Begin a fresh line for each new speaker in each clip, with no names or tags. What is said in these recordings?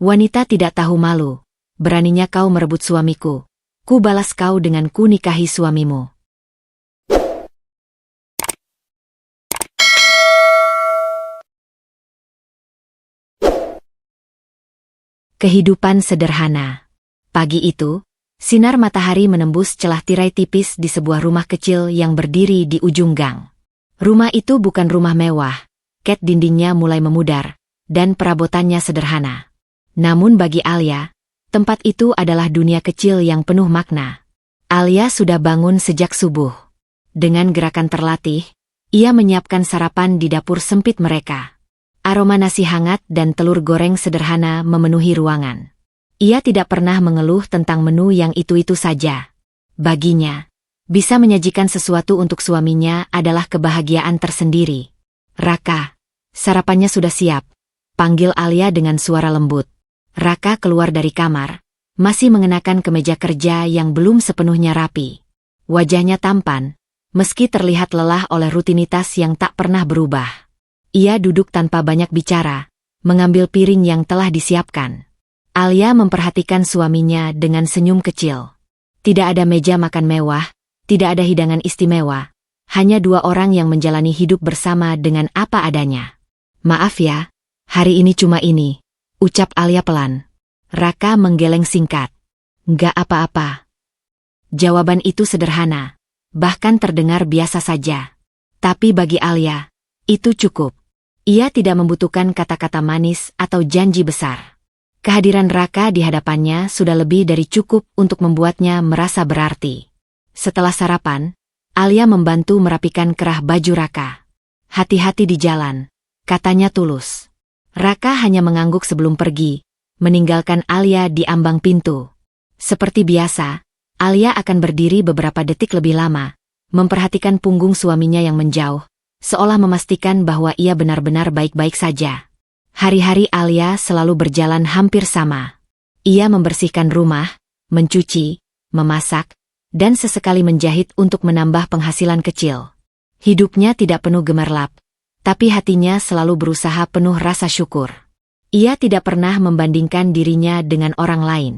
Wanita tidak tahu malu. Beraninya kau merebut suamiku. Ku balas kau dengan ku nikahi suamimu. Kehidupan sederhana. Pagi itu, sinar matahari menembus celah tirai tipis di sebuah rumah kecil yang berdiri di ujung gang. Rumah itu bukan rumah mewah, cat dindingnya mulai memudar, dan perabotannya sederhana. Namun bagi Alia, tempat itu adalah dunia kecil yang penuh makna. Alia sudah bangun sejak subuh. Dengan gerakan terlatih, ia menyiapkan sarapan di dapur sempit mereka. Aroma nasi hangat dan telur goreng sederhana memenuhi ruangan. Ia tidak pernah mengeluh tentang menu yang itu-itu saja. Baginya, bisa menyajikan sesuatu untuk suaminya adalah kebahagiaan tersendiri. Raka, sarapannya sudah siap, panggil Alia dengan suara lembut. Raka keluar dari kamar, masih mengenakan kemeja kerja yang belum sepenuhnya rapi. Wajahnya tampan, meski terlihat lelah oleh rutinitas yang tak pernah berubah. Ia duduk tanpa banyak bicara, mengambil piring yang telah disiapkan. Alia memperhatikan suaminya dengan senyum kecil. Tidak ada meja makan mewah, tidak ada hidangan istimewa. Hanya dua orang yang menjalani hidup bersama dengan apa adanya. Maaf ya, hari ini cuma ini, ucap Alia pelan. Raka menggeleng singkat. Nggak apa-apa. Jawaban itu sederhana, bahkan terdengar biasa saja. Tapi bagi Alia, itu cukup. Ia tidak membutuhkan kata-kata manis atau janji besar. Kehadiran Raka di hadapannya sudah lebih dari cukup untuk membuatnya merasa berarti. Setelah sarapan, Alia membantu merapikan kerah baju Raka. Hati-hati di jalan, katanya tulus. Raka hanya mengangguk sebelum pergi, meninggalkan Alia di ambang pintu. Seperti biasa, Alia akan berdiri beberapa detik lebih lama, memperhatikan punggung suaminya yang menjauh, seolah memastikan bahwa ia benar-benar baik-baik saja. Hari-hari Alia selalu berjalan hampir sama. Ia membersihkan rumah, mencuci, memasak, dan sesekali menjahit untuk menambah penghasilan kecil. Hidupnya tidak penuh gemerlap, tapi hatinya selalu berusaha penuh rasa syukur. Ia tidak pernah membandingkan dirinya dengan orang lain.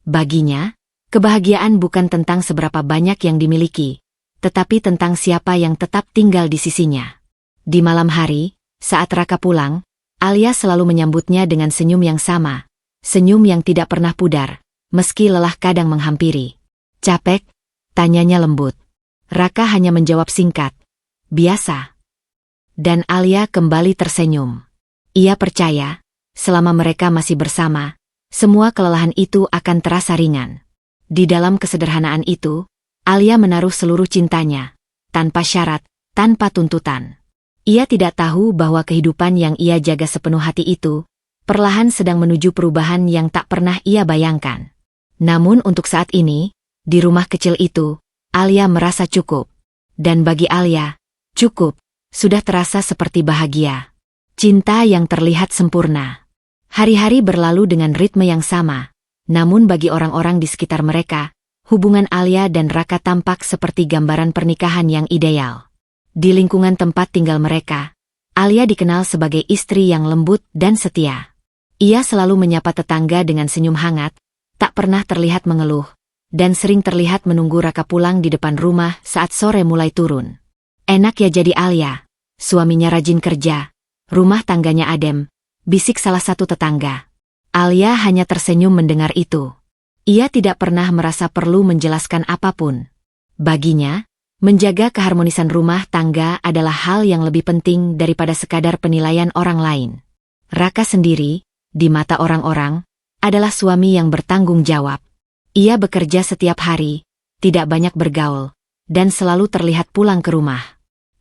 Baginya, kebahagiaan bukan tentang seberapa banyak yang dimiliki, tetapi tentang siapa yang tetap tinggal di sisinya. Di malam hari, saat Raka pulang, Alia selalu menyambutnya dengan senyum yang sama, senyum yang tidak pernah pudar, meski lelah kadang menghampiri. Capek? Tanyanya lembut. Raka hanya menjawab singkat, biasa. Dan Alia kembali tersenyum. Ia percaya, selama mereka masih bersama, semua kelelahan itu akan terasa ringan. Di dalam kesederhanaan itu, Alia menaruh seluruh cintanya, tanpa syarat, tanpa tuntutan. Ia tidak tahu bahwa kehidupan yang ia jaga sepenuh hati itu, perlahan sedang menuju perubahan yang tak pernah ia bayangkan. Namun untuk saat ini, di rumah kecil itu, Alia merasa cukup. Dan bagi Alia, cukup, sudah terasa seperti bahagia. Cinta yang terlihat sempurna. Hari-hari berlalu dengan ritme yang sama, namun bagi orang-orang di sekitar mereka, hubungan Alia dan Raka tampak seperti gambaran pernikahan yang ideal. Di lingkungan tempat tinggal mereka, Alia dikenal sebagai istri yang lembut dan setia. Ia selalu menyapa tetangga dengan senyum hangat, tak pernah terlihat mengeluh, dan sering terlihat menunggu Raka pulang di depan rumah saat sore mulai turun. Enak ya jadi Alia, suaminya rajin kerja, rumah tangganya adem, bisik salah satu tetangga. Alia hanya tersenyum mendengar itu. Ia tidak pernah merasa perlu menjelaskan apapun. Baginya, menjaga keharmonisan rumah tangga adalah hal yang lebih penting daripada sekadar penilaian orang lain. Raka sendiri, di mata orang-orang, adalah suami yang bertanggung jawab. Ia bekerja setiap hari, tidak banyak bergaul, dan selalu terlihat pulang ke rumah.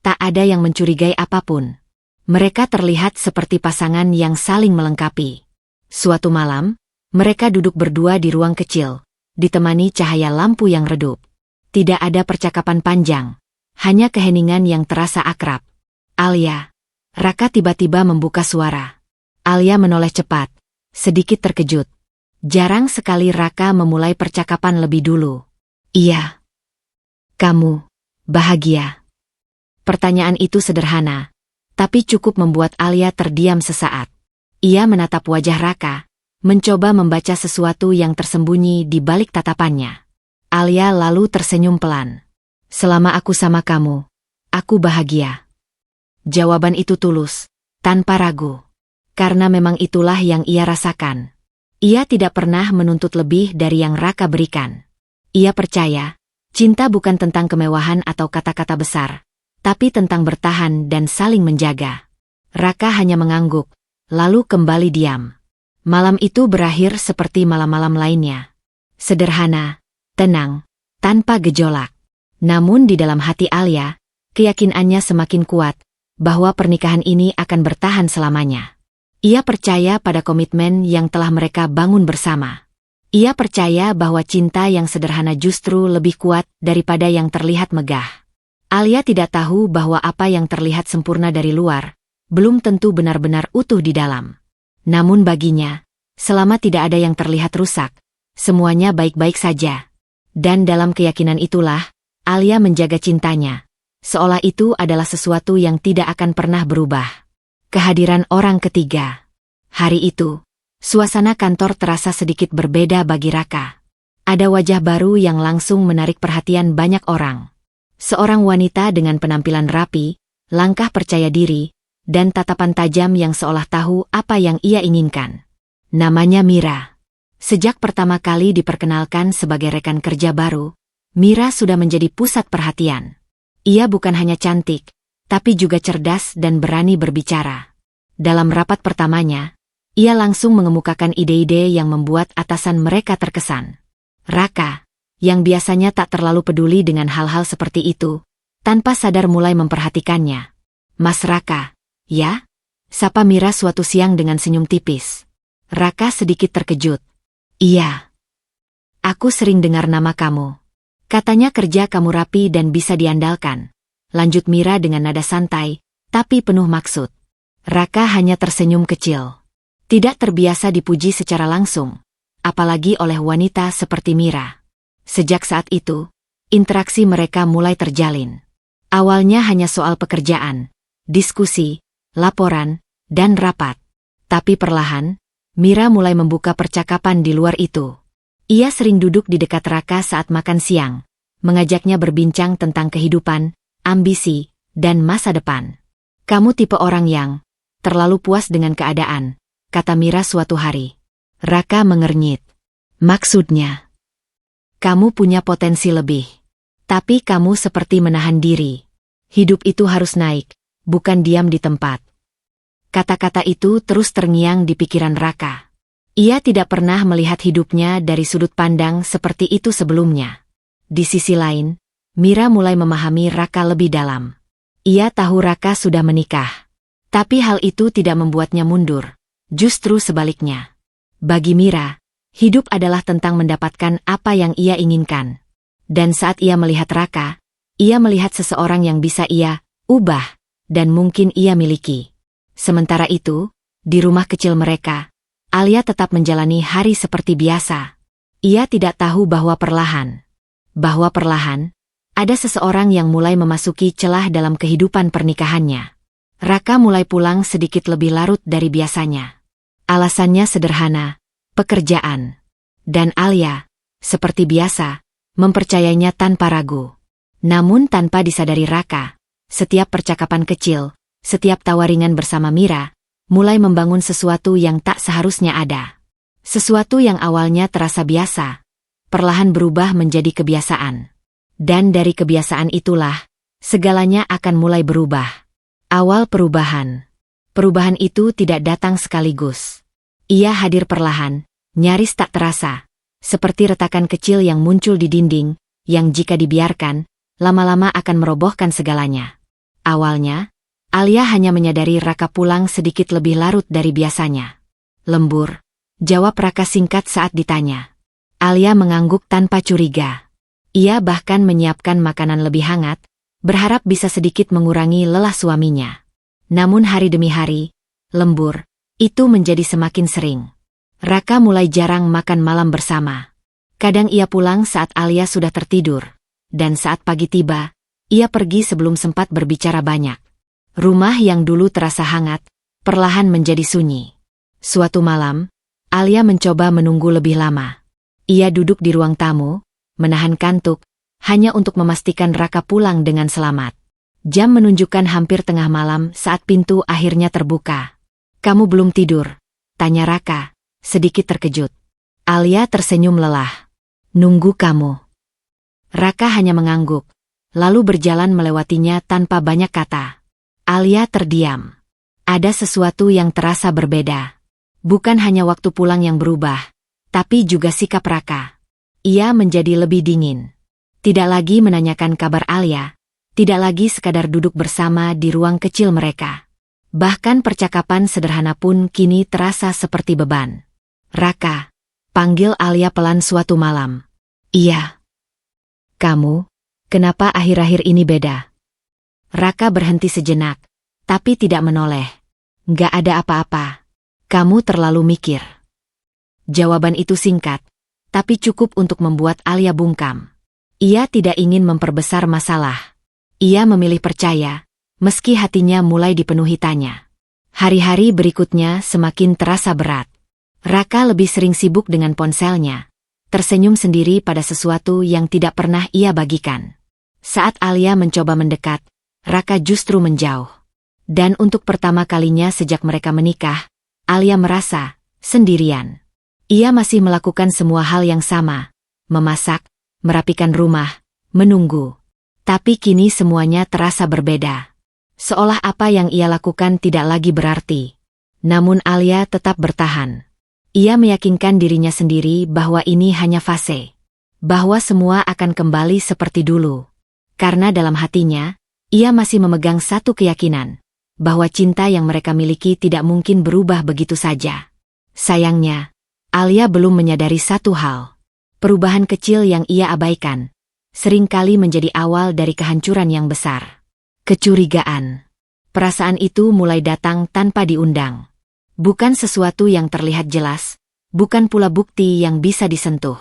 Tak ada yang mencurigai apapun. Mereka terlihat seperti pasangan yang saling melengkapi. Suatu malam, mereka duduk berdua di ruang kecil, ditemani cahaya lampu yang redup. Tidak ada percakapan panjang, hanya keheningan yang terasa akrab. Alia. Raka tiba-tiba membuka suara. Alia menoleh cepat, sedikit terkejut. Jarang sekali Raka memulai percakapan lebih dulu. Iya. Kamu bahagia? Pertanyaan itu sederhana, tapi cukup membuat Alia terdiam sesaat. Ia menatap wajah Raka, mencoba membaca sesuatu yang tersembunyi di balik tatapannya. Alia lalu tersenyum pelan. "Selama aku sama kamu, aku bahagia." Jawaban itu tulus, tanpa ragu. Karena memang itulah yang ia rasakan. Ia tidak pernah menuntut lebih dari yang Raka berikan. Ia percaya, cinta bukan tentang kemewahan atau kata-kata besar, tapi tentang bertahan dan saling menjaga. Raka hanya mengangguk, lalu kembali diam. Malam itu berakhir seperti malam-malam lainnya. Sederhana, tenang, tanpa gejolak. Namun di dalam hati Alia, keyakinannya semakin kuat bahwa pernikahan ini akan bertahan selamanya. Ia percaya pada komitmen yang telah mereka bangun bersama. Ia percaya bahwa cinta yang sederhana justru lebih kuat daripada yang terlihat megah. Alia tidak tahu bahwa apa yang terlihat sempurna dari luar belum tentu benar-benar utuh di dalam. Namun baginya, selama tidak ada yang terlihat rusak, semuanya baik-baik saja. Dan dalam keyakinan itulah, Alia menjaga cintanya. Seolah itu adalah sesuatu yang tidak akan pernah berubah. Kehadiran orang ketiga. Hari itu, suasana kantor terasa sedikit berbeda bagi Raka. Ada wajah baru yang langsung menarik perhatian banyak orang. Seorang wanita dengan penampilan rapi, langkah percaya diri, dan tatapan tajam yang seolah tahu apa yang ia inginkan. Namanya Mira. Sejak pertama kali diperkenalkan sebagai rekan kerja baru, Mira sudah menjadi pusat perhatian. Ia bukan hanya cantik, tapi juga cerdas dan berani berbicara. Dalam rapat pertamanya, ia langsung mengemukakan ide-ide yang membuat atasan mereka terkesan. Raka, yang biasanya tak terlalu peduli dengan hal-hal seperti itu, tanpa sadar mulai memperhatikannya. "Mas Raka, ya?" sapa Mira suatu siang dengan senyum tipis. Raka sedikit terkejut. "Iya. Aku sering dengar nama kamu. Katanya kerja kamu rapi dan bisa diandalkan," lanjut Mira dengan nada santai, tapi penuh maksud. Raka hanya tersenyum kecil. Tidak terbiasa dipuji secara langsung, apalagi oleh wanita seperti Mira. Sejak saat itu, interaksi mereka mulai terjalin. Awalnya hanya soal pekerjaan, diskusi, laporan, dan rapat. Tapi perlahan, Mira mulai membuka percakapan di luar itu. Ia sering duduk di dekat Raka saat makan siang, mengajaknya berbincang tentang kehidupan, ambisi, dan masa depan. "Kamu tipe orang yang terlalu puas dengan keadaan," kata Mira suatu hari. Raka mengernyit. "Maksudnya?" "Kamu punya potensi lebih. Tapi kamu seperti menahan diri. Hidup itu harus naik, bukan diam di tempat." Kata-kata itu terus terngiang di pikiran Raka. Ia tidak pernah melihat hidupnya dari sudut pandang seperti itu sebelumnya. Di sisi lain, Mira mulai memahami Raka lebih dalam. Ia tahu Raka sudah menikah. Tapi hal itu tidak membuatnya mundur. Justru sebaliknya. Bagi Mira, hidup adalah tentang mendapatkan apa yang ia inginkan. Dan saat ia melihat Raka, ia melihat seseorang yang bisa ia ubah, dan mungkin ia miliki. Sementara itu, di rumah kecil mereka, Alia tetap menjalani hari seperti biasa. Ia tidak tahu bahwa perlahan, ada seseorang yang mulai memasuki celah dalam kehidupan pernikahannya. Raka mulai pulang sedikit lebih larut dari biasanya. Alasannya sederhana, pekerjaan. Dan Alia, seperti biasa, mempercayainya tanpa ragu. Namun tanpa disadari Raka, setiap percakapan kecil, setiap tawaringan bersama Mira, mulai membangun sesuatu yang tak seharusnya ada. Sesuatu yang awalnya terasa biasa, perlahan berubah menjadi kebiasaan. Dan dari kebiasaan itulah, segalanya akan mulai berubah. Awal perubahan. Perubahan itu tidak datang sekaligus. Ia hadir perlahan, nyaris tak terasa, seperti retakan kecil yang muncul di dinding, yang jika dibiarkan, lama-lama akan merobohkan segalanya. Awalnya, Alia hanya menyadari Raka pulang sedikit lebih larut dari biasanya. "Lembur," jawab Raka singkat saat ditanya. Alia mengangguk tanpa curiga. Ia bahkan menyiapkan makanan lebih hangat, berharap bisa sedikit mengurangi lelah suaminya. Namun hari demi hari, lembur itu menjadi semakin sering. Raka mulai jarang makan malam bersama. Kadang ia pulang saat Alia sudah tertidur, dan saat pagi tiba, ia pergi sebelum sempat berbicara banyak. Rumah yang dulu terasa hangat, perlahan menjadi sunyi. Suatu malam, Alia mencoba menunggu lebih lama. Ia duduk di ruang tamu, menahan kantuk, hanya untuk memastikan Raka pulang dengan selamat. Jam menunjukkan hampir tengah malam saat pintu akhirnya terbuka. "Kamu belum tidur?" tanya Raka, sedikit terkejut. Alia tersenyum lelah. "Nunggu kamu." Raka hanya mengangguk, lalu berjalan melewatinya tanpa banyak kata. Alia terdiam. Ada sesuatu yang terasa berbeda. Bukan hanya waktu pulang yang berubah, tapi juga sikap Raka. Ia menjadi lebih dingin. Tidak lagi menanyakan kabar Alia, tidak lagi sekadar duduk bersama di ruang kecil mereka. Bahkan percakapan sederhana pun kini terasa seperti beban. "Raka," panggil Alia pelan suatu malam. "Iya." "Kamu, kenapa akhir-akhir ini beda?" Raka berhenti sejenak, tapi tidak menoleh. "Nggak ada apa-apa. Kamu terlalu mikir." Jawaban itu singkat, tapi cukup untuk membuat Alia bungkam. Ia tidak ingin memperbesar masalah. Ia memilih percaya, meski hatinya mulai dipenuhi tanya. Hari-hari berikutnya semakin terasa berat. Raka lebih sering sibuk dengan ponselnya, tersenyum sendiri pada sesuatu yang tidak pernah ia bagikan. Saat Alia mencoba mendekat, Raka justru menjauh. Dan untuk pertama kalinya sejak mereka menikah, Alia merasa sendirian. Ia masih melakukan semua hal yang sama, memasak, merapikan rumah, menunggu. Tapi kini semuanya terasa berbeda. Seolah apa yang ia lakukan tidak lagi berarti. Namun Alia tetap bertahan. Ia meyakinkan dirinya sendiri bahwa ini hanya fase. Bahwa semua akan kembali seperti dulu. Karena dalam hatinya, ia masih memegang satu keyakinan. Bahwa cinta yang mereka miliki tidak mungkin berubah begitu saja. Sayangnya, Alia belum menyadari satu hal. Perubahan kecil yang ia abaikan seringkali menjadi awal dari kehancuran yang besar. Kecurigaan. Perasaan itu mulai datang tanpa diundang. Bukan sesuatu yang terlihat jelas, bukan pula bukti yang bisa disentuh.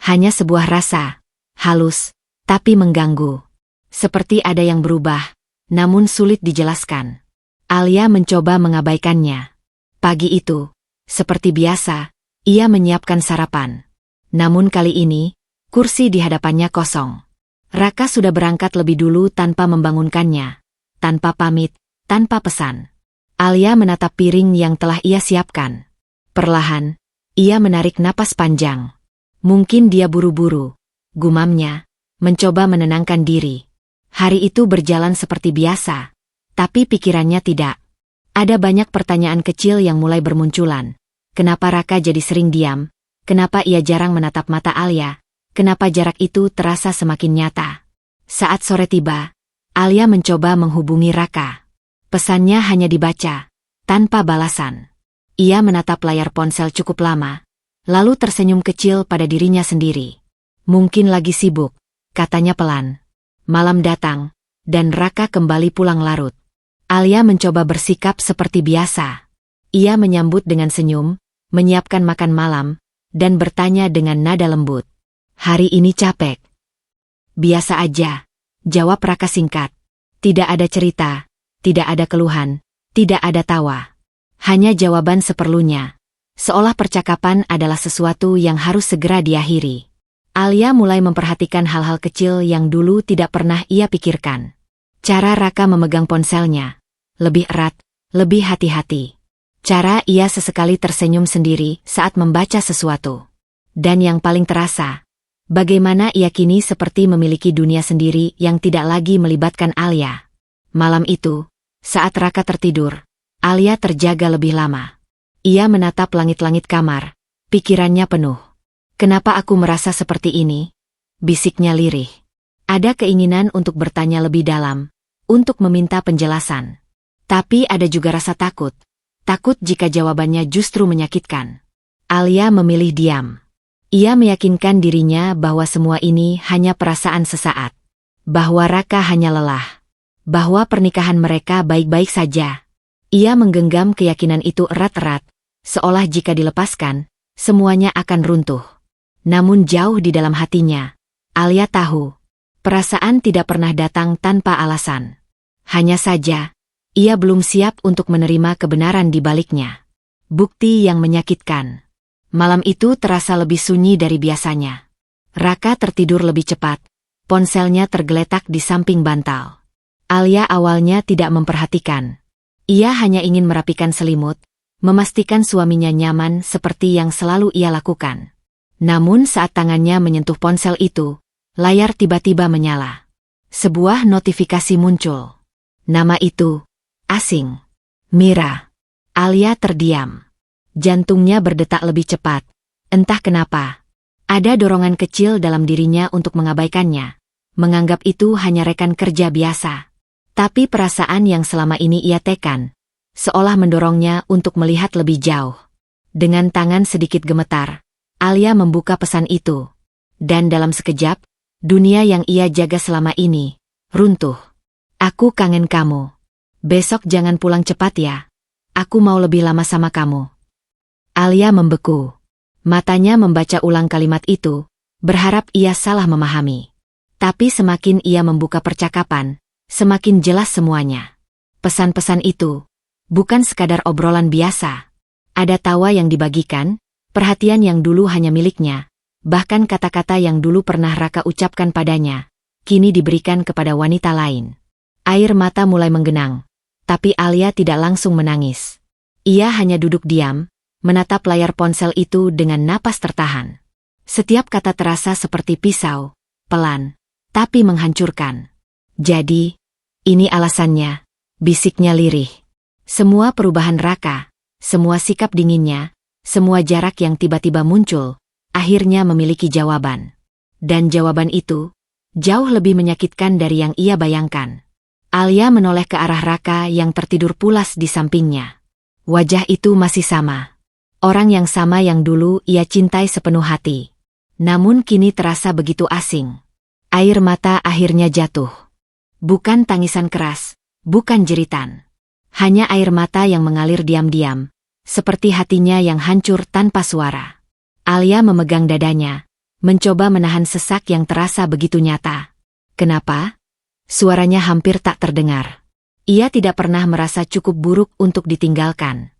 Hanya sebuah rasa, halus, tapi mengganggu. Seperti ada yang berubah, namun sulit dijelaskan. Alia mencoba mengabaikannya. Pagi itu, seperti biasa, ia menyiapkan sarapan. Namun kali ini, kursi di hadapannya kosong. Raka sudah berangkat lebih dulu tanpa membangunkannya. Tanpa pamit, tanpa pesan. Alia menatap piring yang telah ia siapkan. Perlahan, ia menarik napas panjang. Mungkin dia buru-buru, gumamnya, mencoba menenangkan diri. Hari itu berjalan seperti biasa. Tapi pikirannya tidak. Ada banyak pertanyaan kecil yang mulai bermunculan. Kenapa Raka jadi sering diam? Kenapa ia jarang menatap mata Alia? Kenapa jarak itu terasa semakin nyata? Saat sore tiba, Alia mencoba menghubungi Raka. Pesannya hanya dibaca, tanpa balasan. Ia menatap layar ponsel cukup lama, lalu tersenyum kecil pada dirinya sendiri. "Mungkin lagi sibuk," katanya pelan. Malam datang, dan Raka kembali pulang larut. Alia mencoba bersikap seperti biasa. Ia menyambut dengan senyum, menyiapkan makan malam, dan bertanya dengan nada lembut. "Hari ini capek?" "Biasa aja," jawab Raka singkat. Tidak ada cerita, tidak ada keluhan, tidak ada tawa. Hanya jawaban seperlunya. Seolah percakapan adalah sesuatu yang harus segera diakhiri. Alia mulai memperhatikan hal-hal kecil yang dulu tidak pernah ia pikirkan. Cara Raka memegang ponselnya. Lebih erat, lebih hati-hati. Cara ia sesekali tersenyum sendiri saat membaca sesuatu. Dan yang paling terasa, bagaimana ia kini seperti memiliki dunia sendiri yang tidak lagi melibatkan Alia. Malam itu, saat Raka tertidur, Alia terjaga lebih lama. Ia menatap langit-langit kamar, pikirannya penuh. "Kenapa aku merasa seperti ini?" bisiknya lirih. Ada keinginan untuk bertanya lebih dalam, untuk meminta penjelasan. Tapi ada juga rasa takut. Takut jika jawabannya justru menyakitkan. Alia memilih diam. Ia meyakinkan dirinya bahwa semua ini hanya perasaan sesaat. Bahwa Raka hanya lelah. Bahwa pernikahan mereka baik-baik saja. Ia menggenggam keyakinan itu erat-erat, seolah jika dilepaskan, semuanya akan runtuh. Namun jauh di dalam hatinya, Alia tahu, perasaan tidak pernah datang tanpa alasan. Hanya saja, ia belum siap untuk menerima kebenaran di baliknya. Bukti yang menyakitkan. Malam itu terasa lebih sunyi dari biasanya. Raka tertidur lebih cepat. Ponselnya tergeletak di samping bantal. Alia awalnya tidak memperhatikan. Ia hanya ingin merapikan selimut, memastikan suaminya nyaman seperti yang selalu ia lakukan. Namun saat tangannya menyentuh ponsel itu, layar tiba-tiba menyala. Sebuah notifikasi muncul. Nama itu asing. Mira. Alia terdiam. Jantungnya berdetak lebih cepat. Entah kenapa. Ada dorongan kecil dalam dirinya untuk mengabaikannya. Menganggap itu hanya rekan kerja biasa. Tapi perasaan yang selama ini ia tekan, seolah mendorongnya untuk melihat lebih jauh. Dengan tangan sedikit gemetar, Alia membuka pesan itu. Dan dalam sekejap, dunia yang ia jaga selama ini runtuh. Aku kangen kamu. Besok jangan pulang cepat ya. Aku mau lebih lama sama kamu. Alia membeku. Matanya membaca ulang kalimat itu, berharap ia salah memahami. Tapi semakin ia membuka percakapan, semakin jelas semuanya. Pesan-pesan itu bukan sekadar obrolan biasa. Ada tawa yang dibagikan, perhatian yang dulu hanya miliknya, bahkan kata-kata yang dulu pernah Raka ucapkan padanya, kini diberikan kepada wanita lain. Air mata mulai menggenang, tapi Alia tidak langsung menangis. Ia hanya duduk diam, menatap layar ponsel itu dengan napas tertahan. Setiap kata terasa seperti pisau, pelan, tapi menghancurkan. Jadi, ini alasannya, bisiknya lirih. Semua perubahan Raka, semua sikap dinginnya, semua jarak yang tiba-tiba muncul, akhirnya memiliki jawaban. Dan jawaban itu jauh lebih menyakitkan dari yang ia bayangkan. Alia menoleh ke arah Raka yang tertidur pulas di sampingnya. Wajah itu masih sama. Orang yang sama yang dulu ia cintai sepenuh hati. Namun kini terasa begitu asing. Air mata akhirnya jatuh. Bukan tangisan keras, bukan jeritan. Hanya air mata yang mengalir diam-diam, seperti hatinya yang hancur tanpa suara. Alia memegang dadanya, mencoba menahan sesak yang terasa begitu nyata. Kenapa? Suaranya hampir tak terdengar. Ia tidak pernah merasa cukup buruk untuk ditinggalkan.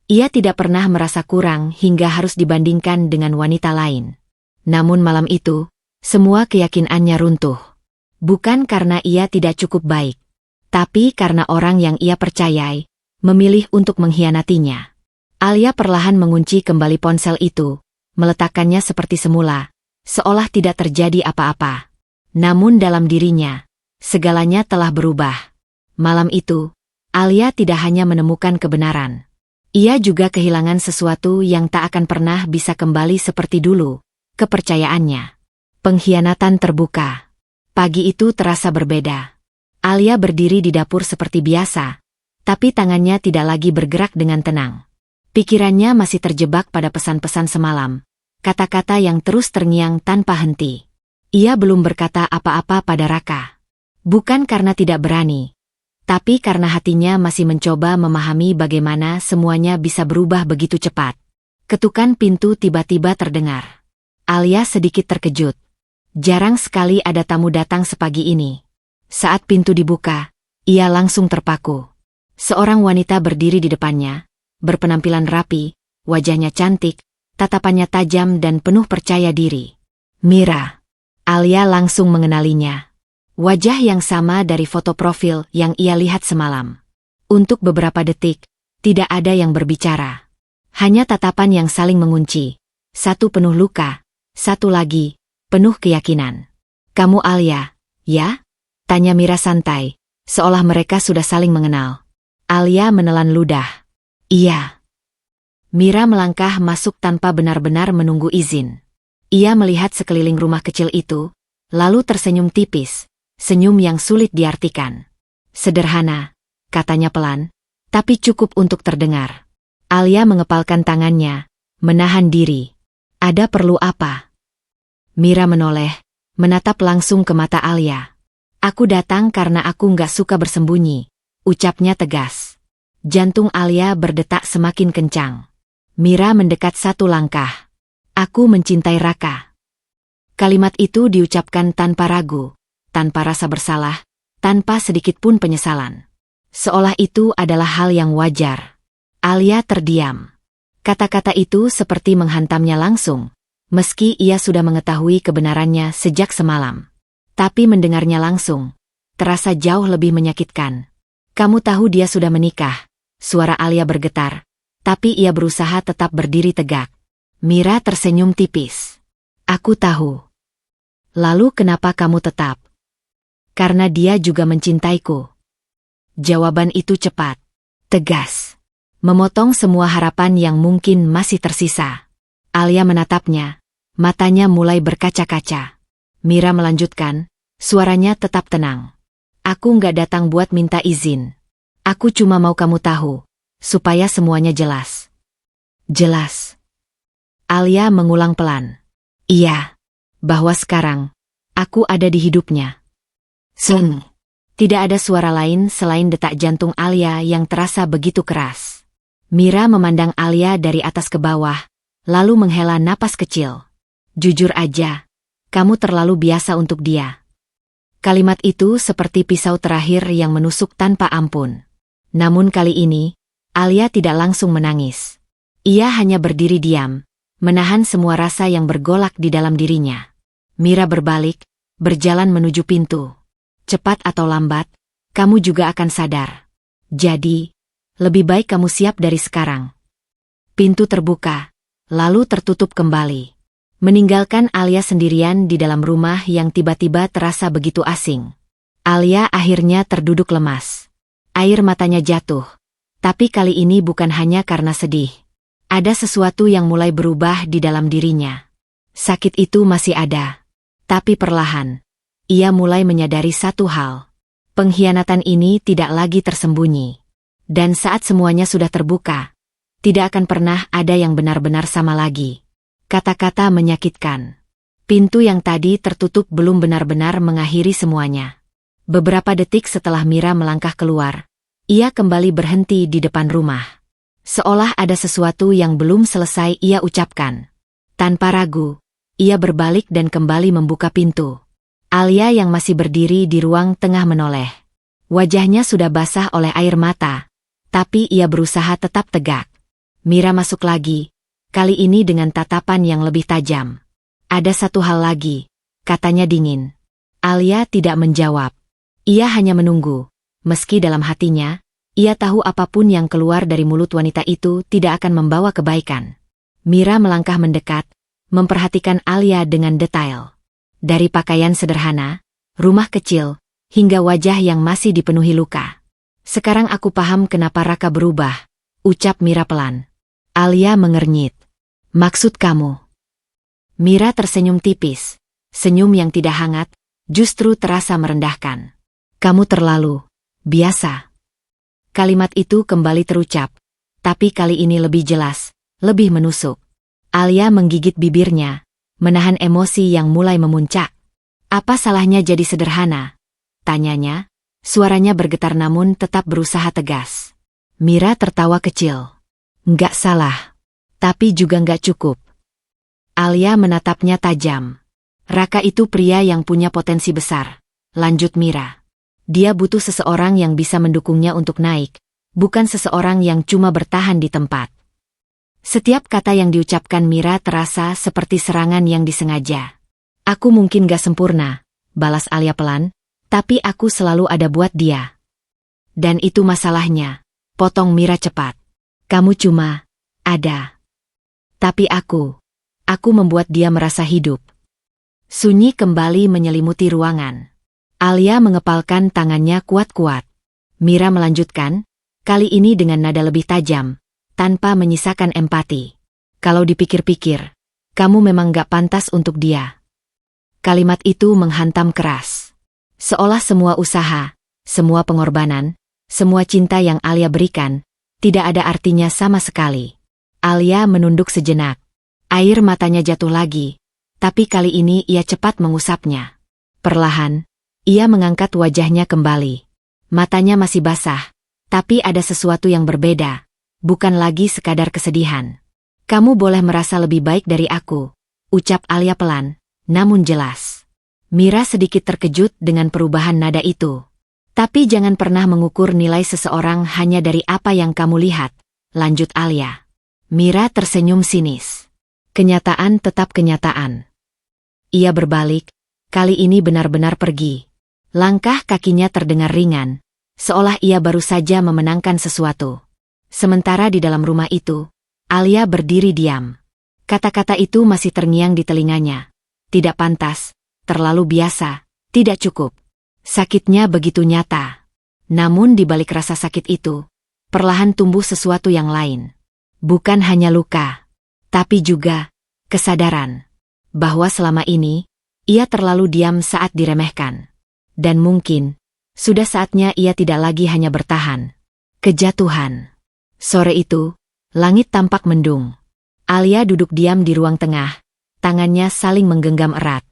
Ia tidak pernah merasa kurang hingga harus dibandingkan dengan wanita lain. Namun malam itu, semua keyakinannya runtuh. Bukan karena ia tidak cukup baik, tapi karena orang yang ia percayai memilih untuk mengkhianatinya. Alia perlahan mengunci kembali ponsel itu, meletakkannya seperti semula, seolah tidak terjadi apa-apa. Namun dalam dirinya, segalanya telah berubah. Malam itu, Alia tidak hanya menemukan kebenaran. Ia juga kehilangan sesuatu yang tak akan pernah bisa kembali seperti dulu, kepercayaannya. Pengkhianatan terbuka. Pagi itu terasa berbeda. Alia berdiri di dapur seperti biasa, tapi tangannya tidak lagi bergerak dengan tenang. Pikirannya masih terjebak pada pesan-pesan semalam, kata-kata yang terus terngiang tanpa henti. Ia belum berkata apa-apa pada Raka. Bukan karena tidak berani, tapi karena hatinya masih mencoba memahami bagaimana semuanya bisa berubah begitu cepat. Ketukan pintu tiba-tiba terdengar. Alia sedikit terkejut. Jarang sekali ada tamu datang sepagi ini. Saat pintu dibuka, ia langsung terpaku. Seorang wanita berdiri di depannya, berpenampilan rapi, wajahnya cantik, tatapannya tajam dan penuh percaya diri. Mira. Alia langsung mengenalinya. Wajah yang sama dari foto profil yang ia lihat semalam. Untuk beberapa detik, tidak ada yang berbicara. Hanya tatapan yang saling mengunci. Satu penuh luka, satu lagi, penuh keyakinan. Kamu Alia, ya? Tanya Mira santai, seolah mereka sudah saling mengenal. Alia menelan ludah. Iya. Mira melangkah masuk tanpa benar-benar menunggu izin. Ia melihat sekeliling rumah kecil itu, lalu tersenyum tipis. Senyum yang sulit diartikan. Sederhana, katanya pelan, tapi cukup untuk terdengar. Alia mengepalkan tangannya, menahan diri. Ada perlu apa? Mira menoleh, menatap langsung ke mata Alia. Aku datang karena aku nggak suka bersembunyi, ucapnya tegas. Jantung Alia berdetak semakin kencang. Mira mendekat satu langkah. Aku mencintai Raka. Kalimat itu diucapkan tanpa ragu. Tanpa rasa bersalah, tanpa sedikit pun penyesalan. Seolah itu adalah hal yang wajar. Alia terdiam. Kata-kata itu seperti menghantamnya langsung, meski ia sudah mengetahui kebenarannya sejak semalam. Tapi mendengarnya langsung, terasa jauh lebih menyakitkan. Kamu tahu dia sudah menikah. Suara Alia bergetar, tapi ia berusaha tetap berdiri tegak. Mira tersenyum tipis. Aku tahu. Lalu kenapa kamu tetap? Karena dia juga mencintaiku. Jawaban itu cepat, tegas, memotong semua harapan yang mungkin masih tersisa. Alia menatapnya, matanya mulai berkaca-kaca. Mira melanjutkan, suaranya tetap tenang. Aku nggak datang buat minta izin. Aku cuma mau kamu tahu, supaya semuanya jelas. Jelas. Alia mengulang pelan. Iya, bahwa sekarang, aku ada di hidupnya. Sun. Tidak ada suara lain selain detak jantung Alia yang terasa begitu keras. Mira memandang Alia dari atas ke bawah, lalu menghela napas kecil. Jujur aja, kamu terlalu biasa untuk dia. Kalimat itu seperti pisau terakhir yang menusuk tanpa ampun. Namun kali ini, Alia tidak langsung menangis. Ia hanya berdiri diam, menahan semua rasa yang bergolak di dalam dirinya. Mira berbalik, berjalan menuju pintu. Cepat atau lambat, kamu juga akan sadar. Jadi, lebih baik kamu siap dari sekarang. Pintu terbuka, lalu tertutup kembali. Meninggalkan Alia sendirian di dalam rumah yang tiba-tiba terasa begitu asing. Alia akhirnya terduduk lemas. Air matanya jatuh. Tapi kali ini bukan hanya karena sedih. Ada sesuatu yang mulai berubah di dalam dirinya. Sakit itu masih ada. Tapi perlahan, ia mulai menyadari satu hal. Pengkhianatan ini tidak lagi tersembunyi. Dan saat semuanya sudah terbuka, tidak akan pernah ada yang benar-benar sama lagi. Kata-kata menyakitkan. Pintu yang tadi tertutup belum benar-benar mengakhiri semuanya. Beberapa detik setelah Mira melangkah keluar, ia kembali berhenti di depan rumah. Seolah ada sesuatu yang belum selesai ia ucapkan. Tanpa ragu, ia berbalik dan kembali membuka pintu. Alia yang masih berdiri di ruang tengah menoleh. Wajahnya sudah basah oleh air mata, tapi ia berusaha tetap tegak. Mira masuk lagi, kali ini dengan tatapan yang lebih tajam. Ada satu hal lagi, katanya dingin. Alia tidak menjawab. Ia hanya menunggu, meski dalam hatinya, ia tahu apapun yang keluar dari mulut wanita itu tidak akan membawa kebaikan. Mira melangkah mendekat, memperhatikan Alia dengan detail. Dari pakaian sederhana, rumah kecil, hingga wajah yang masih dipenuhi luka. Sekarang aku paham kenapa Raka berubah, ucap Mira pelan. Alia mengernyit. Maksud kamu? Mira tersenyum tipis, senyum yang tidak hangat, justru terasa merendahkan. Kamu terlalu biasa. Kalimat itu kembali terucap, tapi kali ini lebih jelas, lebih menusuk. Alia menggigit bibirnya, menahan emosi yang mulai memuncak. Apa salahnya jadi sederhana? Tanyanya, suaranya bergetar namun tetap berusaha tegas. Mira tertawa kecil. Nggak salah, tapi juga nggak cukup. Alia menatapnya tajam. Raka itu pria yang punya potensi besar, lanjut Mira. Dia butuh seseorang yang bisa mendukungnya untuk naik, bukan seseorang yang cuma bertahan di tempat. Setiap kata yang diucapkan Mira terasa seperti serangan yang disengaja. Aku mungkin gak sempurna, balas Alia pelan, tapi aku selalu ada buat dia. Dan itu masalahnya, potong Mira cepat. Kamu cuma ada. Tapi aku membuat dia merasa hidup. Sunyi kembali menyelimuti ruangan. Alia mengepalkan tangannya kuat-kuat. Mira melanjutkan, kali ini dengan nada lebih tajam, tanpa menyisakan empati. Kalau dipikir-pikir, kamu memang gak pantas untuk dia. Kalimat itu menghantam keras. Seolah semua usaha, semua pengorbanan, semua cinta yang Alia berikan, tidak ada artinya sama sekali. Alia menunduk sejenak. Air matanya jatuh lagi, tapi kali ini ia cepat mengusapnya. Perlahan, ia mengangkat wajahnya kembali. Matanya masih basah, tapi ada sesuatu yang berbeda. Bukan lagi sekadar kesedihan. Kamu boleh merasa lebih baik dari aku, ucap Alia pelan, namun jelas. Mira sedikit terkejut dengan perubahan nada itu. Tapi jangan pernah mengukur nilai seseorang hanya dari apa yang kamu lihat, lanjut Alia. Mira tersenyum sinis. Kenyataan tetap kenyataan. Ia berbalik, kali ini benar-benar pergi. Langkah kakinya terdengar ringan, seolah ia baru saja memenangkan sesuatu. Sementara di dalam rumah itu, Alia berdiri diam. Kata-kata itu masih terngiang di telinganya. Tidak pantas, terlalu biasa, tidak cukup. Sakitnya begitu nyata. Namun di balik rasa sakit itu, perlahan tumbuh sesuatu yang lain. Bukan hanya luka, tapi juga kesadaran bahwa selama ini ia terlalu diam saat diremehkan. Dan mungkin sudah saatnya ia tidak lagi hanya bertahan. Kejatuhan. Sore itu, langit tampak mendung. Alia duduk diam di ruang tengah, tangannya saling menggenggam erat.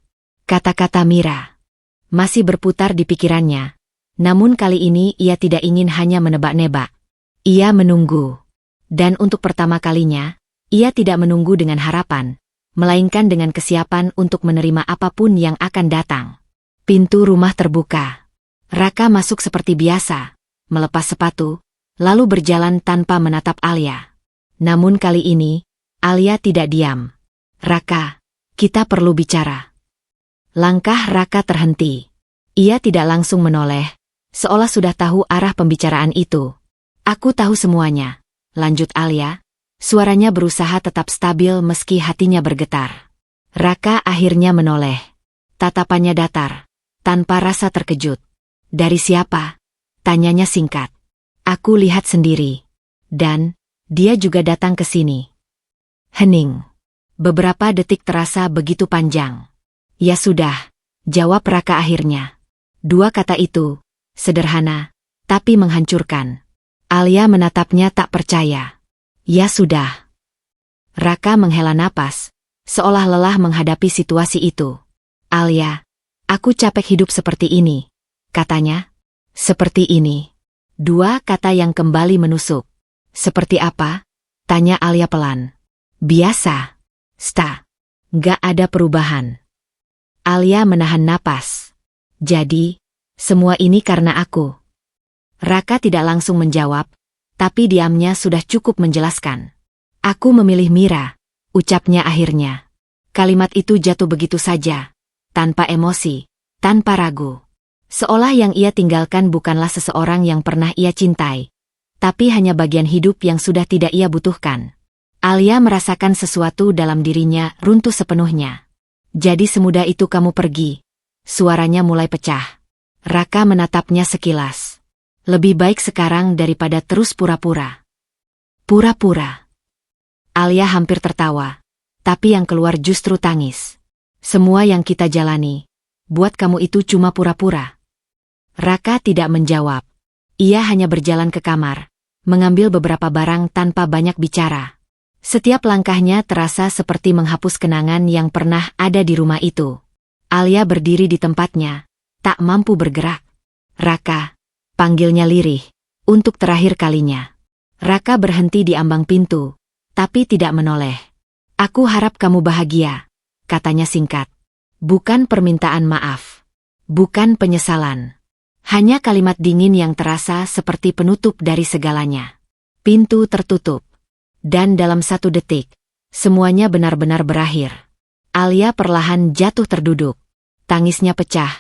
Kata-kata Mira masih berputar di pikirannya, namun kali ini ia tidak ingin hanya menebak-nebak. Ia menunggu. Dan untuk pertama kalinya, ia tidak menunggu dengan harapan, melainkan dengan kesiapan untuk menerima apapun yang akan datang. Pintu rumah terbuka. Raka masuk seperti biasa, melepas sepatu, lalu berjalan tanpa menatap Alia. Namun kali ini, Alia tidak diam. Raka, kita perlu bicara. Langkah Raka terhenti. Ia tidak langsung menoleh, seolah sudah tahu arah pembicaraan itu. Aku tahu semuanya, lanjut Alia. Suaranya berusaha tetap stabil meski hatinya bergetar. Raka akhirnya menoleh. Tatapannya datar, tanpa rasa terkejut. Dari siapa? Tanyanya singkat. Aku lihat sendiri. Dan, dia juga datang ke sini. Hening. Beberapa detik terasa begitu panjang. Ya sudah, jawab Raka akhirnya. Dua kata itu, sederhana, tapi menghancurkan. Alia menatapnya tak percaya. Ya sudah. Raka menghela napas, seolah lelah menghadapi situasi itu. Alia, aku capek hidup seperti ini, katanya. Seperti ini. Dua kata yang kembali menusuk. Seperti apa? Tanya Alia pelan. Biasa. Gak ada perubahan. Alia menahan napas. Jadi, semua ini karena aku. Raka tidak langsung menjawab, tapi diamnya sudah cukup menjelaskan. Aku memilih Mira, ucapnya akhirnya. Kalimat itu jatuh begitu saja, tanpa emosi, tanpa ragu. Seolah yang ia tinggalkan bukanlah seseorang yang pernah ia cintai, tapi hanya bagian hidup yang sudah tidak ia butuhkan. Alia merasakan sesuatu dalam dirinya runtuh sepenuhnya. Jadi semudah itu kamu pergi? Suaranya mulai pecah. Raka menatapnya sekilas. Lebih baik sekarang daripada terus pura-pura. Pura-pura. Alia hampir tertawa, tapi yang keluar justru tangis. Semua yang kita jalani, buat kamu itu cuma pura-pura. Raka tidak menjawab. Ia hanya berjalan ke kamar, mengambil beberapa barang tanpa banyak bicara. Setiap langkahnya terasa seperti menghapus kenangan yang pernah ada di rumah itu. Alia berdiri di tempatnya, tak mampu bergerak. Raka, panggilnya lirih, untuk terakhir kalinya. Raka berhenti di ambang pintu, tapi tidak menoleh. Aku harap kamu bahagia, katanya singkat. Bukan permintaan maaf. Bukan penyesalan. Hanya kalimat dingin yang terasa seperti penutup dari segalanya. Pintu tertutup. Dan dalam 1 detik, semuanya benar-benar berakhir. Alia perlahan jatuh terduduk. Tangisnya pecah,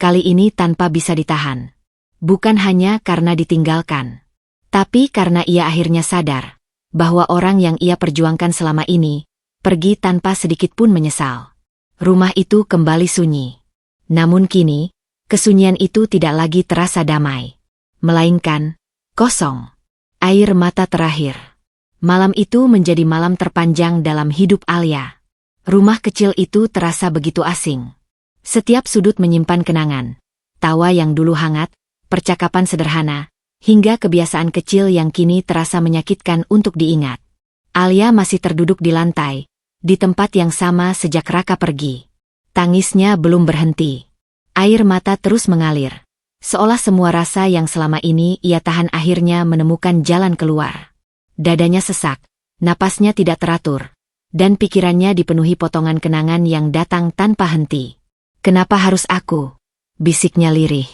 kali ini tanpa bisa ditahan. Bukan hanya karena ditinggalkan, tapi karena ia akhirnya sadar bahwa orang yang ia perjuangkan selama ini pergi tanpa sedikit pun menyesal. Rumah itu kembali sunyi. Namun kini, kesunyian itu tidak lagi terasa damai, melainkan kosong. Air mata terakhir. Malam itu menjadi malam terpanjang dalam hidup Alia. Rumah kecil itu terasa begitu asing. Setiap sudut menyimpan kenangan. Tawa yang dulu hangat, percakapan sederhana, hingga kebiasaan kecil yang kini terasa menyakitkan untuk diingat. Alia masih terduduk di lantai, di tempat yang sama sejak Raka pergi. Tangisnya belum berhenti. Air mata terus mengalir, seolah semua rasa yang selama ini ia tahan akhirnya menemukan jalan keluar. Dadanya sesak, napasnya tidak teratur, dan pikirannya dipenuhi potongan kenangan yang datang tanpa henti. Kenapa harus aku? Bisiknya lirih.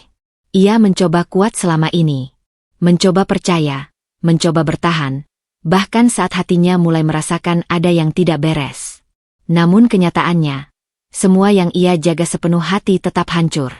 Ia mencoba kuat selama ini. Mencoba percaya, mencoba bertahan, bahkan saat hatinya mulai merasakan ada yang tidak beres. Namun kenyataannya, semua yang ia jaga sepenuh hati tetap hancur.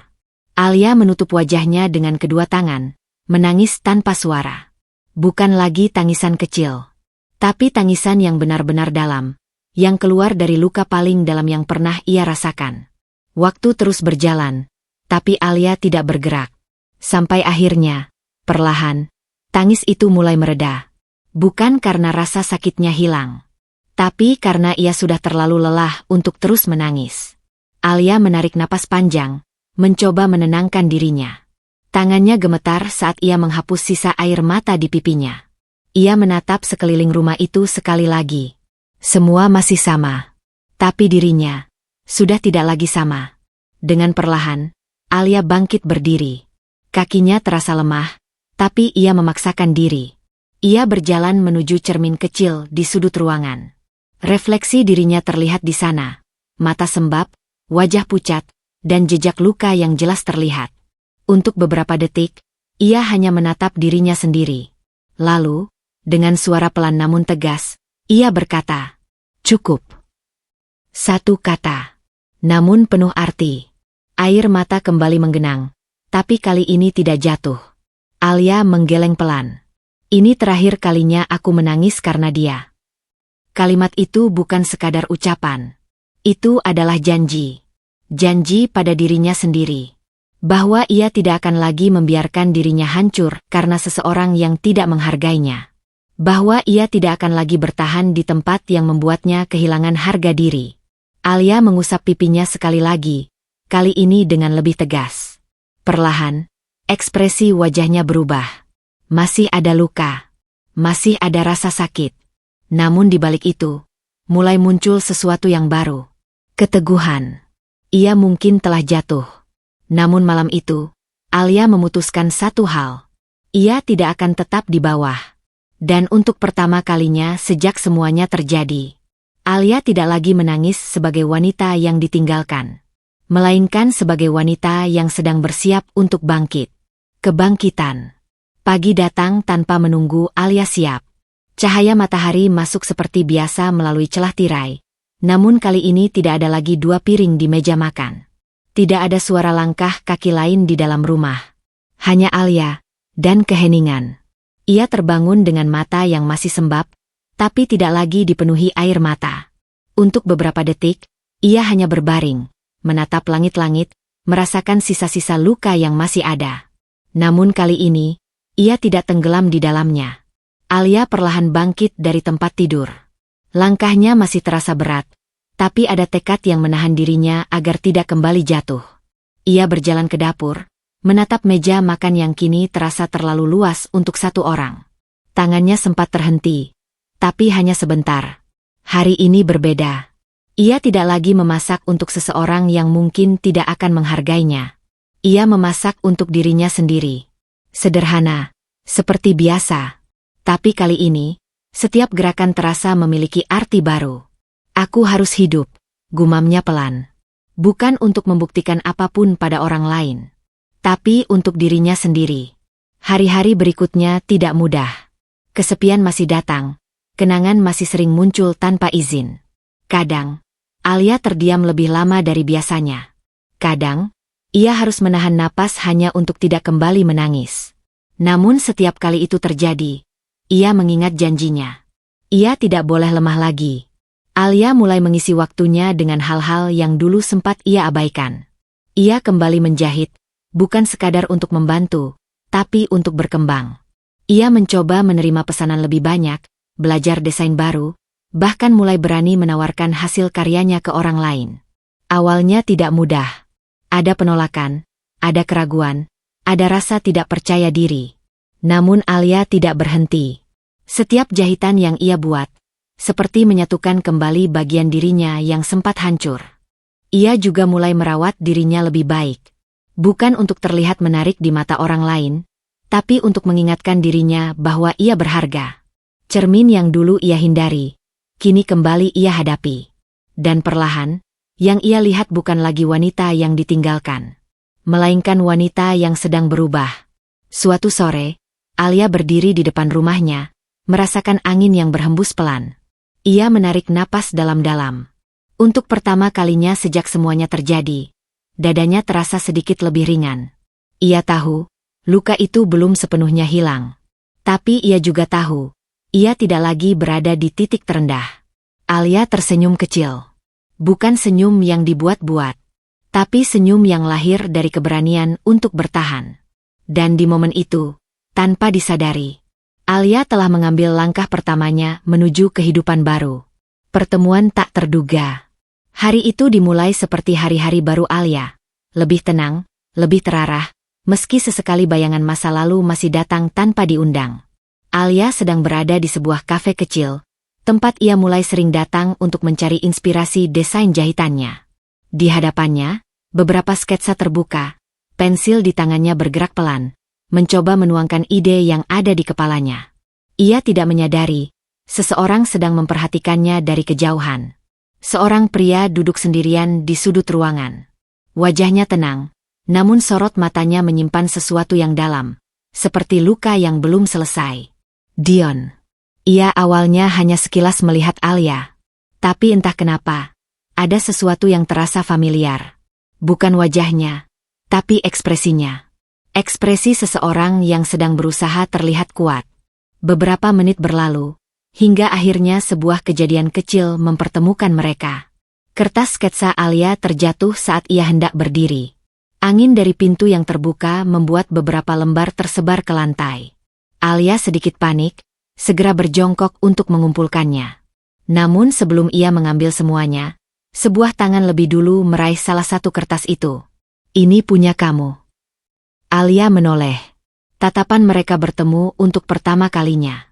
Alia menutup wajahnya dengan kedua tangan, menangis tanpa suara. Bukan lagi tangisan kecil, tapi tangisan yang benar-benar dalam, yang keluar dari luka paling dalam yang pernah ia rasakan. Waktu terus berjalan, tapi Alia tidak bergerak. Sampai akhirnya, perlahan, tangis itu mulai mereda. Bukan karena rasa sakitnya hilang, tapi karena ia sudah terlalu lelah untuk terus menangis. Alia menarik napas panjang, mencoba menenangkan dirinya. Tangannya gemetar saat ia menghapus sisa air mata di pipinya. Ia menatap sekeliling rumah itu sekali lagi. Semua masih sama, tapi dirinya sudah tidak lagi sama. Dengan perlahan, Alia bangkit berdiri. Kakinya terasa lemah, tapi ia memaksakan diri. Ia berjalan menuju cermin kecil di sudut ruangan. Refleksi dirinya terlihat di sana. Mata sembab, wajah pucat, dan jejak luka yang jelas terlihat. Untuk beberapa detik, ia hanya menatap dirinya sendiri. Lalu, dengan suara pelan namun tegas, ia berkata, "Cukup." Satu kata, namun penuh arti. Air mata kembali menggenang, tapi kali ini tidak jatuh. Alia menggeleng pelan. "Ini terakhir kalinya aku menangis karena dia." Kalimat itu bukan sekadar ucapan. Itu adalah janji. Janji pada dirinya sendiri. Bahwa ia tidak akan lagi membiarkan dirinya hancur karena seseorang yang tidak menghargainya. Bahwa ia tidak akan lagi bertahan di tempat yang membuatnya kehilangan harga diri. Alia mengusap pipinya sekali lagi, kali ini dengan lebih tegas. Perlahan, ekspresi wajahnya berubah. Masih ada luka. Masih ada rasa sakit. Namun di balik itu, mulai muncul sesuatu yang baru. Keteguhan. Ia mungkin telah jatuh. Namun malam itu, Alia memutuskan satu hal. Ia tidak akan tetap di bawah. Dan untuk pertama kalinya sejak semuanya terjadi, Alia tidak lagi menangis sebagai wanita yang ditinggalkan. Melainkan sebagai wanita yang sedang bersiap untuk bangkit. Kebangkitan. Pagi datang tanpa menunggu Alia siap. Cahaya matahari masuk seperti biasa melalui celah tirai. Namun kali ini tidak ada lagi 2 piring di meja makan. Tidak ada suara langkah kaki lain di dalam rumah. Hanya Alia dan keheningan. Ia terbangun dengan mata yang masih sembab, tapi tidak lagi dipenuhi air mata. Untuk beberapa detik, ia hanya berbaring, menatap langit-langit, merasakan sisa-sisa luka yang masih ada. Namun kali ini, ia tidak tenggelam di dalamnya. Alia perlahan bangkit dari tempat tidur. Langkahnya masih terasa berat, tapi ada tekad yang menahan dirinya agar tidak kembali jatuh. Ia berjalan ke dapur, menatap meja makan yang kini terasa terlalu luas untuk satu orang. Tangannya sempat terhenti, tapi hanya sebentar. Hari ini berbeda. Ia tidak lagi memasak untuk seseorang yang mungkin tidak akan menghargainya. Ia memasak untuk dirinya sendiri. Sederhana, seperti biasa. Tapi kali ini, setiap gerakan terasa memiliki arti baru. "Aku harus hidup," gumamnya pelan. Bukan untuk membuktikan apapun pada orang lain, tapi untuk dirinya sendiri. Hari-hari berikutnya tidak mudah. Kesepian masih datang, kenangan masih sering muncul tanpa izin. Kadang, Alia terdiam lebih lama dari biasanya. Kadang, ia harus menahan napas hanya untuk tidak kembali menangis. Namun setiap kali itu terjadi, ia mengingat janjinya. Ia tidak boleh lemah lagi. Alia mulai mengisi waktunya dengan hal-hal yang dulu sempat ia abaikan. Ia kembali menjahit, bukan sekadar untuk membantu, tapi untuk berkembang. Ia mencoba menerima pesanan lebih banyak, belajar desain baru, bahkan mulai berani menawarkan hasil karyanya ke orang lain. Awalnya tidak mudah. Ada penolakan, ada keraguan, ada rasa tidak percaya diri. Namun Alia tidak berhenti. Setiap jahitan yang ia buat, seperti menyatukan kembali bagian dirinya yang sempat hancur. Ia juga mulai merawat dirinya lebih baik. Bukan untuk terlihat menarik di mata orang lain, tapi untuk mengingatkan dirinya bahwa ia berharga. Cermin yang dulu ia hindari, kini kembali ia hadapi. Dan perlahan, yang ia lihat bukan lagi wanita yang ditinggalkan, melainkan wanita yang sedang berubah. Suatu sore, Alia berdiri di depan rumahnya, merasakan angin yang berhembus pelan. Ia menarik napas dalam-dalam. Untuk pertama kalinya sejak semuanya terjadi, dadanya terasa sedikit lebih ringan. Ia tahu, luka itu belum sepenuhnya hilang. Tapi ia juga tahu, ia tidak lagi berada di titik terendah. Alia tersenyum kecil. Bukan senyum yang dibuat-buat, tapi senyum yang lahir dari keberanian untuk bertahan. Dan di momen itu, tanpa disadari, Alia telah mengambil langkah pertamanya menuju kehidupan baru. Pertemuan tak terduga. Hari itu dimulai seperti hari-hari baru Alia. Lebih tenang, lebih terarah, meski sesekali bayangan masa lalu masih datang tanpa diundang. Alia sedang berada di sebuah kafe kecil, tempat ia mulai sering datang untuk mencari inspirasi desain jahitannya. Di hadapannya, beberapa sketsa terbuka, pensil di tangannya bergerak pelan, mencoba menuangkan ide yang ada di kepalanya. Ia tidak menyadari, seseorang sedang memperhatikannya dari kejauhan. Seorang pria duduk sendirian di sudut ruangan. Wajahnya tenang, namun sorot matanya menyimpan sesuatu yang dalam, seperti luka yang belum selesai. Dion. Ia awalnya hanya sekilas melihat Alia. Tapi entah kenapa, ada sesuatu yang terasa familiar. Bukan wajahnya, tapi ekspresinya. Ekspresi seseorang yang sedang berusaha terlihat kuat. Beberapa menit berlalu, hingga akhirnya sebuah kejadian kecil mempertemukan mereka. Kertas sketsa Alia terjatuh saat ia hendak berdiri. Angin dari pintu yang terbuka membuat beberapa lembar tersebar ke lantai. Alia sedikit panik, segera berjongkok untuk mengumpulkannya. Namun sebelum ia mengambil semuanya, sebuah tangan lebih dulu meraih salah satu kertas itu. Ini punya kamu. Alia menoleh. Tatapan mereka bertemu untuk pertama kalinya.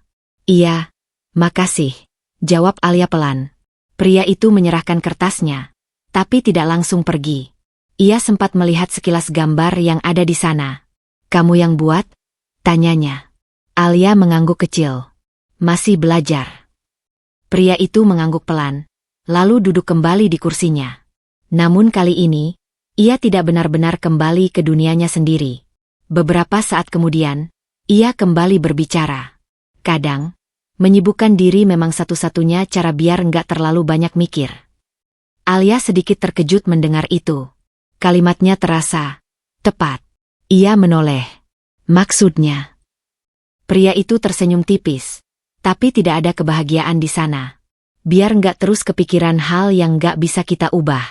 Iya, makasih, jawab Alia pelan. Pria itu menyerahkan kertasnya, tapi tidak langsung pergi. Ia sempat melihat sekilas gambar yang ada di sana. Kamu yang buat? Tanyanya. Alia mengangguk kecil. Masih belajar. Pria itu mengangguk pelan, lalu duduk kembali di kursinya. Namun kali ini, ia tidak benar-benar kembali ke dunianya sendiri. Beberapa saat kemudian, ia kembali berbicara. Kadang, menyibukkan diri memang satu-satunya cara biar nggak terlalu banyak mikir. Alia sedikit terkejut mendengar itu. Kalimatnya terasa tepat. Ia menoleh. Maksudnya? Pria itu tersenyum tipis, tapi tidak ada kebahagiaan di sana. Biar nggak terus kepikiran hal yang nggak bisa kita ubah.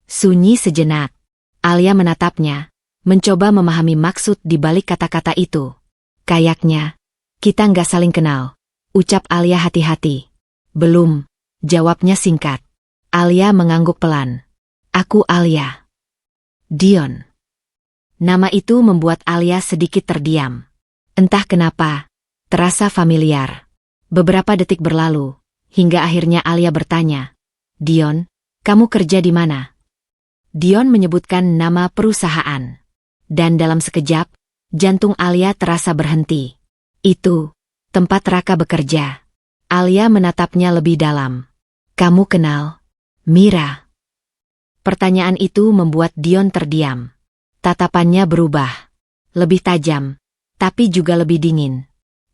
Sunyi sejenak. Alia menatapnya, mencoba memahami maksud di balik kata-kata itu. Kayaknya, kita nggak saling kenal, ucap Alia hati-hati. Belum, jawabnya singkat. Alia mengangguk pelan. Aku Alia. Dion. Nama itu membuat Alia sedikit terdiam. Entah kenapa, terasa familiar. Beberapa detik berlalu, hingga akhirnya Alia bertanya, Dion, kamu kerja di mana? Dion menyebutkan nama perusahaan. Dan dalam sekejap, jantung Alia terasa berhenti. Itu, tempat Raka bekerja. Alia menatapnya lebih dalam. Kamu kenal Mira? Pertanyaan itu membuat Dion terdiam. Tatapannya berubah. Lebih tajam, tapi juga lebih dingin.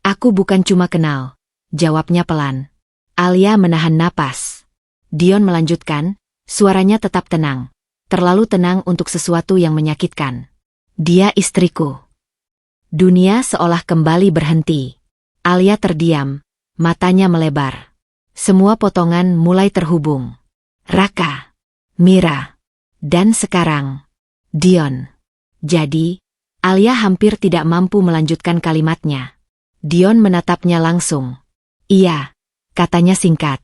Aku bukan cuma kenal, jawabnya pelan. Alia menahan napas. Dion melanjutkan, suaranya tetap tenang. Terlalu tenang untuk sesuatu yang menyakitkan. Dia istriku. Dunia seolah kembali berhenti. Alia terdiam, matanya melebar. Semua potongan mulai terhubung. Raka, Mira, dan sekarang, Dion. Jadi, Alia hampir tidak mampu melanjutkan kalimatnya. Dion menatapnya langsung. Iya, katanya singkat.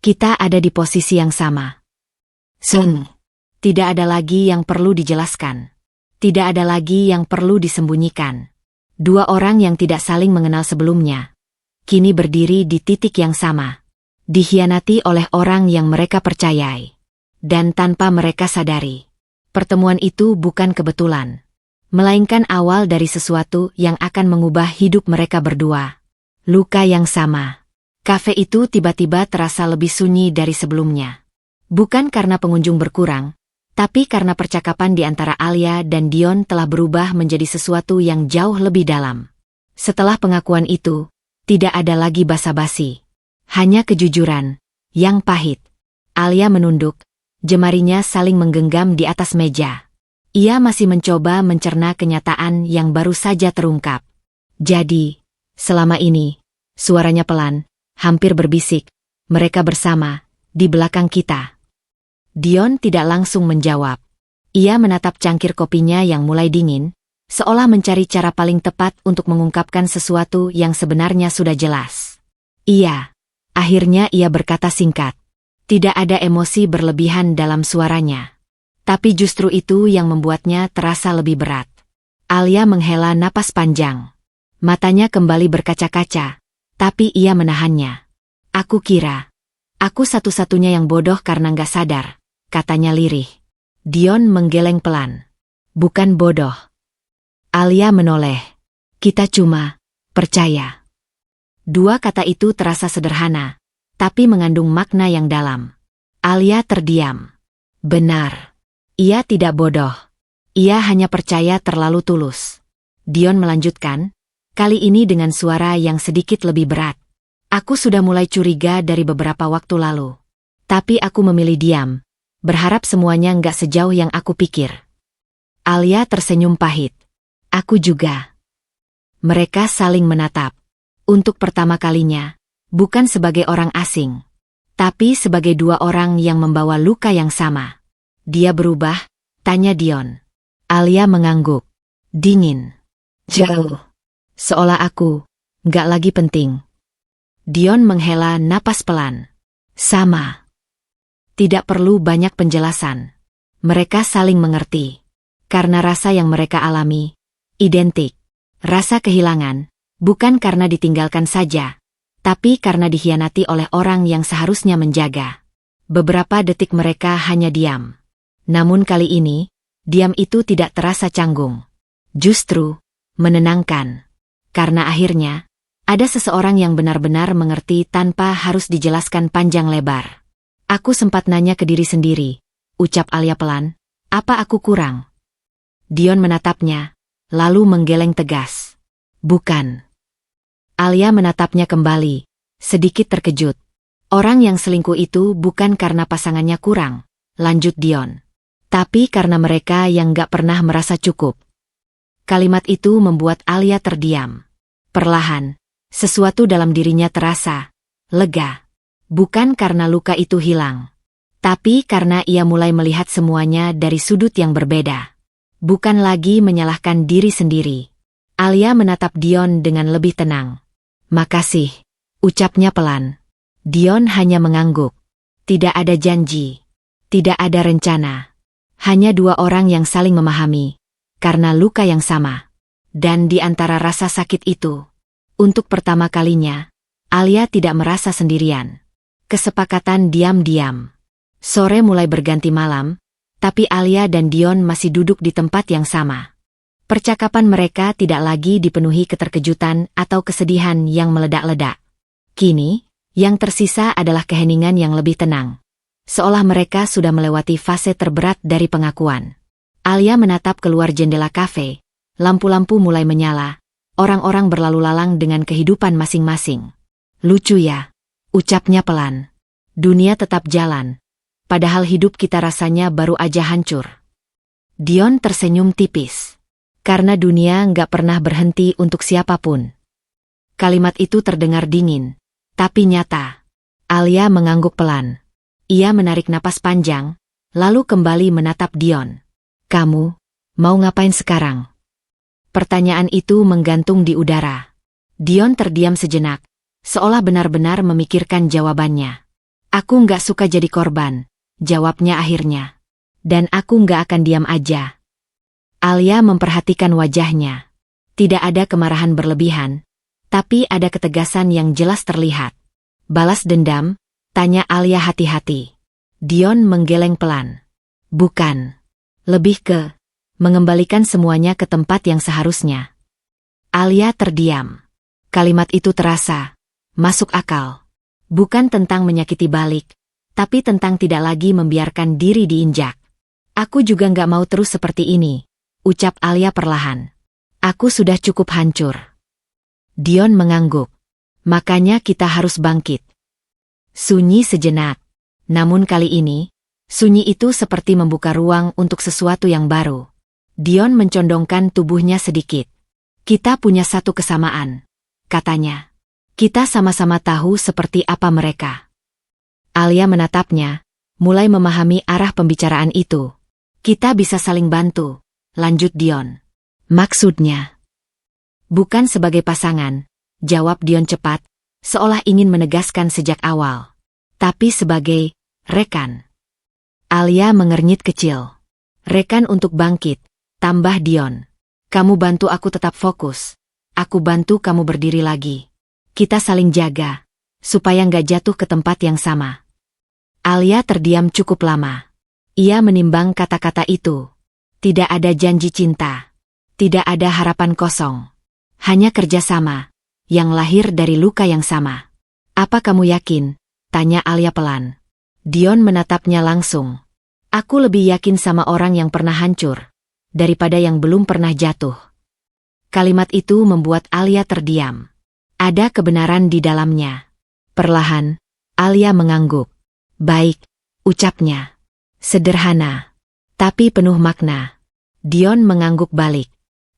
Kita ada di posisi yang sama. Sun. Tidak ada lagi yang perlu dijelaskan. Tidak ada lagi yang perlu disembunyikan. Dua orang yang tidak saling mengenal sebelumnya, kini berdiri di titik yang sama. Dikhianati oleh orang yang mereka percayai. Dan tanpa mereka sadari, pertemuan itu bukan kebetulan, melainkan awal dari sesuatu yang akan mengubah hidup mereka berdua. Luka yang sama. Kafe itu tiba-tiba terasa lebih sunyi dari sebelumnya. Bukan karena pengunjung berkurang, tapi karena percakapan di antara Alia dan Dion telah berubah menjadi sesuatu yang jauh lebih dalam. Setelah pengakuan itu, Tidak ada lagi basa-basi. Hanya kejujuran, yang pahit. Alia menunduk, jemarinya saling menggenggam di atas meja. Ia masih mencoba mencerna kenyataan yang baru saja terungkap. Jadi, selama ini, suaranya pelan, hampir berbisik, mereka bersama, di belakang kita. Dion tidak langsung menjawab. Ia menatap cangkir kopinya yang mulai dingin, seolah mencari cara paling tepat untuk mengungkapkan sesuatu yang sebenarnya sudah jelas. Iya, akhirnya ia berkata singkat. Tidak ada emosi berlebihan dalam suaranya. Tapi justru itu yang membuatnya terasa lebih berat. Alia menghela napas panjang. Matanya kembali berkaca-kaca, tapi ia menahannya. Aku kira, aku satu-satunya yang bodoh karena nggak sadar, katanya lirih. Dion menggeleng pelan. Bukan bodoh. Alia menoleh. Kita cuma percaya. Dua kata itu terasa sederhana, tapi mengandung makna yang dalam. Alia terdiam. Benar. Ia tidak bodoh. Ia hanya percaya terlalu tulus. Dion melanjutkan, kali ini dengan suara yang sedikit lebih berat. Aku sudah mulai curiga dari beberapa waktu lalu. Tapi aku memilih diam, berharap semuanya nggak sejauh yang aku pikir. Alia tersenyum pahit. Aku juga. Mereka saling menatap. Untuk pertama kalinya, bukan sebagai orang asing, tapi sebagai dua orang yang membawa luka yang sama. Dia berubah, tanya Dion. Alia mengangguk. Dingin. Jauh. Seolah aku nggak lagi penting. Dion menghela napas pelan. Sama. Tidak perlu banyak penjelasan. Mereka saling mengerti. Karena rasa yang mereka alami, identik. Rasa kehilangan, bukan karena ditinggalkan saja, tapi karena dikhianati oleh orang yang seharusnya menjaga. Beberapa detik mereka hanya diam. Namun kali ini, diam itu tidak terasa canggung. Justru, menenangkan. Karena akhirnya, ada seseorang yang benar-benar mengerti tanpa harus dijelaskan panjang lebar. Aku sempat nanya ke diri sendiri, ucap Alia pelan, apa aku kurang? Dion menatapnya, lalu menggeleng tegas. Bukan. Alia menatapnya kembali, sedikit terkejut. Orang yang selingkuh itu bukan karena pasangannya kurang, lanjut Dion. Tapi karena mereka yang gak pernah merasa cukup. Kalimat itu membuat Alia terdiam. Perlahan, sesuatu dalam dirinya terasa lega. Bukan karena luka itu hilang, tapi karena ia mulai melihat semuanya dari sudut yang berbeda. Bukan lagi menyalahkan diri sendiri. Alia menatap Dion dengan lebih tenang. Makasih, ucapnya pelan. Dion hanya mengangguk. Tidak ada janji. Tidak ada rencana. Hanya dua orang yang saling memahami, karena luka yang sama. Dan di antara rasa sakit itu, untuk pertama kalinya, Alia tidak merasa sendirian. Kesepakatan diam-diam. Sore mulai berganti malam, tapi Alia dan Dion masih duduk di tempat yang sama. Percakapan mereka tidak lagi dipenuhi keterkejutan atau kesedihan yang meledak-ledak. Kini, yang tersisa adalah keheningan yang lebih tenang. Seolah mereka sudah melewati fase terberat dari pengakuan. Alia menatap keluar jendela kafe. Lampu-lampu mulai menyala. Orang-orang berlalu lalang dengan kehidupan masing-masing. Lucu ya, ucapnya pelan. Dunia tetap jalan. Padahal hidup kita rasanya baru aja hancur. Dion tersenyum tipis. Karena dunia nggak pernah berhenti untuk siapapun. Kalimat itu terdengar dingin, tapi nyata. Alia mengangguk pelan. Ia menarik napas panjang, lalu kembali menatap Dion. Kamu, mau ngapain sekarang? Pertanyaan itu menggantung di udara. Dion terdiam sejenak, seolah benar-benar memikirkan jawabannya. Aku nggak suka jadi korban, jawabnya akhirnya. Dan aku nggak akan diam aja. Alia memperhatikan wajahnya. Tidak ada kemarahan berlebihan, tapi ada ketegasan yang jelas terlihat. Balas dendam? Tanya Alia hati-hati. Dion menggeleng pelan. Bukan. Lebih ke mengembalikan semuanya ke tempat yang seharusnya. Alia terdiam. Kalimat itu terasa masuk akal. Bukan tentang menyakiti balik, tapi tentang tidak lagi membiarkan diri diinjak. Aku juga nggak mau terus seperti ini, ucap Alia perlahan. Aku sudah cukup hancur. Dion mengangguk. Makanya kita harus bangkit. Sunyi sejenak. Namun kali ini, sunyi itu seperti membuka ruang untuk sesuatu yang baru. Dion mencondongkan tubuhnya sedikit. Kita punya satu kesamaan, katanya. Kita sama-sama tahu seperti apa mereka. Alia menatapnya, mulai memahami arah pembicaraan itu. Kita bisa saling bantu, lanjut Dion. Maksudnya? Bukan sebagai pasangan, jawab Dion cepat, seolah ingin menegaskan sejak awal. Tapi sebagai rekan. Alia mengernyit kecil. Rekan untuk bangkit, tambah Dion. Kamu bantu aku tetap fokus. Aku bantu kamu berdiri lagi. Kita saling jaga, supaya nggak jatuh ke tempat yang sama. Alia terdiam cukup lama. Ia menimbang kata-kata itu. Tidak ada janji cinta. Tidak ada harapan kosong. Hanya kerjasama, yang lahir dari luka yang sama. Apa kamu yakin? Tanya Alia pelan. Dion menatapnya langsung. Aku lebih yakin sama orang yang pernah hancur, daripada yang belum pernah jatuh. Kalimat itu membuat Alia terdiam. Ada kebenaran di dalamnya. Perlahan, Alia mengangguk. Baik, ucapnya. Sederhana, tapi penuh makna. Dion mengangguk balik.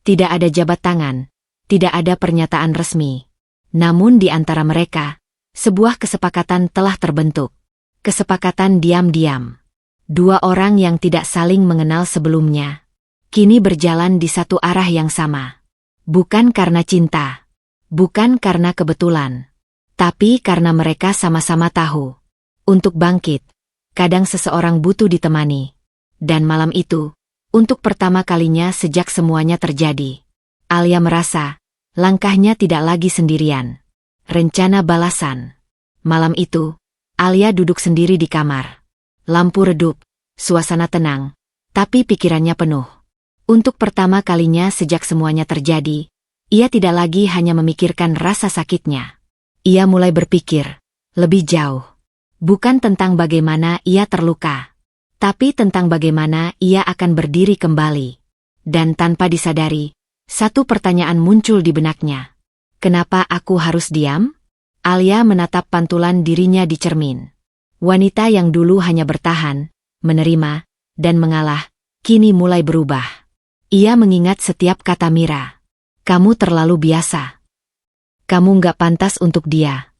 Tidak ada jabat tangan, tidak ada pernyataan resmi. Namun di antara mereka, sebuah kesepakatan telah terbentuk. Kesepakatan diam-diam. Dua orang yang tidak saling mengenal sebelumnya, kini berjalan di satu arah yang sama. Bukan karena cinta, bukan karena kebetulan, tapi karena mereka sama-sama tahu. Untuk bangkit, kadang seseorang butuh ditemani. Dan malam itu, untuk pertama kalinya sejak semuanya terjadi, Alia merasa, langkahnya tidak lagi sendirian. Rencana balasan. Malam itu, Alia duduk sendiri di kamar. Lampu redup, suasana tenang, tapi pikirannya penuh. Untuk pertama kalinya sejak semuanya terjadi, ia tidak lagi hanya memikirkan rasa sakitnya. Ia mulai berpikir, lebih jauh. Bukan tentang bagaimana ia terluka, tapi tentang bagaimana ia akan berdiri kembali. Dan tanpa disadari, satu pertanyaan muncul di benaknya. Kenapa aku harus diam? Alia menatap pantulan dirinya di cermin. Wanita yang dulu hanya bertahan, menerima, dan mengalah, kini mulai berubah. Ia mengingat setiap kata Mira. Kamu terlalu biasa. Kamu nggak pantas untuk dia.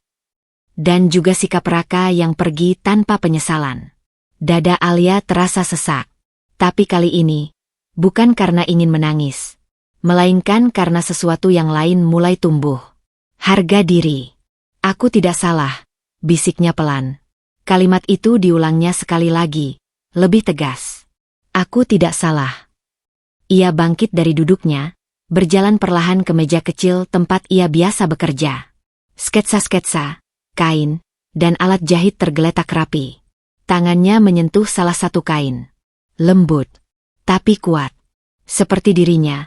Dan juga sikap Raka yang pergi tanpa penyesalan. Dada Alia terasa sesak. Tapi kali ini, bukan karena ingin menangis, melainkan karena sesuatu yang lain mulai tumbuh. Harga diri. Aku tidak salah, bisiknya pelan. Kalimat itu diulangnya sekali lagi, lebih tegas. Aku tidak salah. Ia bangkit dari duduknya, berjalan perlahan ke meja kecil tempat ia biasa bekerja. Sketsa-sketsa, kain, dan alat jahit tergeletak rapi. Tangannya menyentuh salah satu kain. Lembut, tapi kuat. Seperti dirinya,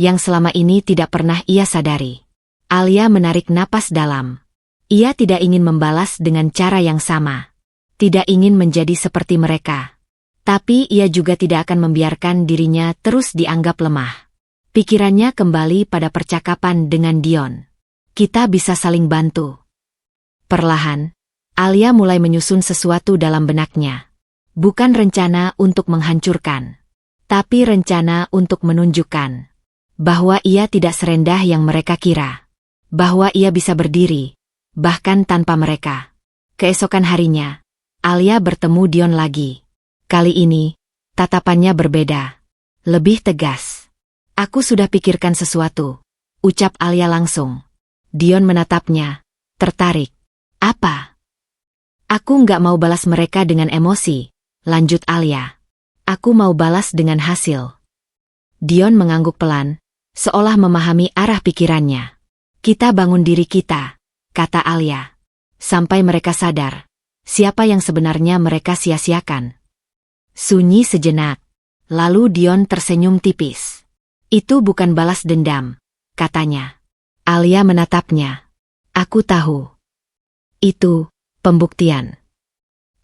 yang selama ini tidak pernah ia sadari. Alia menarik napas dalam. Ia tidak ingin membalas dengan cara yang sama. Tidak ingin menjadi seperti mereka. Tapi ia juga tidak akan membiarkan dirinya terus dianggap lemah. Pikirannya kembali pada percakapan dengan Dion. Kita bisa saling bantu. Perlahan, Alia mulai menyusun sesuatu dalam benaknya. Bukan rencana untuk menghancurkan, tapi rencana untuk menunjukkan bahwa ia tidak serendah yang mereka kira. Bahwa ia bisa berdiri, bahkan tanpa mereka. Keesokan harinya, Alia bertemu Dion lagi. Kali ini, tatapannya berbeda. Lebih tegas. Aku sudah pikirkan sesuatu, ucap Alia langsung. Dion menatapnya, tertarik. Apa? Aku nggak mau balas mereka dengan emosi, lanjut Alia. Aku mau balas dengan hasil. Dion mengangguk pelan, seolah memahami arah pikirannya. Kita bangun diri kita, kata Alia. Sampai mereka sadar. Siapa yang sebenarnya mereka sia-siakan. Sunyi sejenak. Lalu Dion tersenyum tipis. Itu bukan balas dendam, katanya. Alia menatapnya. Aku tahu. Itu pembuktian.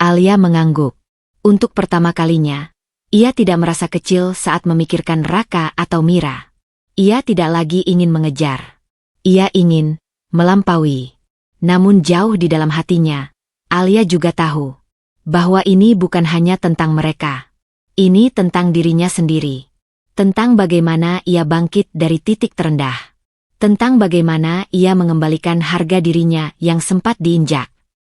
Alia mengangguk. Untuk pertama kalinya, ia tidak merasa kecil saat memikirkan Raka atau Mira. Ia tidak lagi ingin mengejar. Ia ingin melampaui. Namun jauh di dalam hatinya, Alia juga tahu bahwa ini bukan hanya tentang mereka. Ini tentang dirinya sendiri. Tentang bagaimana ia bangkit dari titik terendah. Tentang bagaimana ia mengembalikan harga dirinya yang sempat diinjak.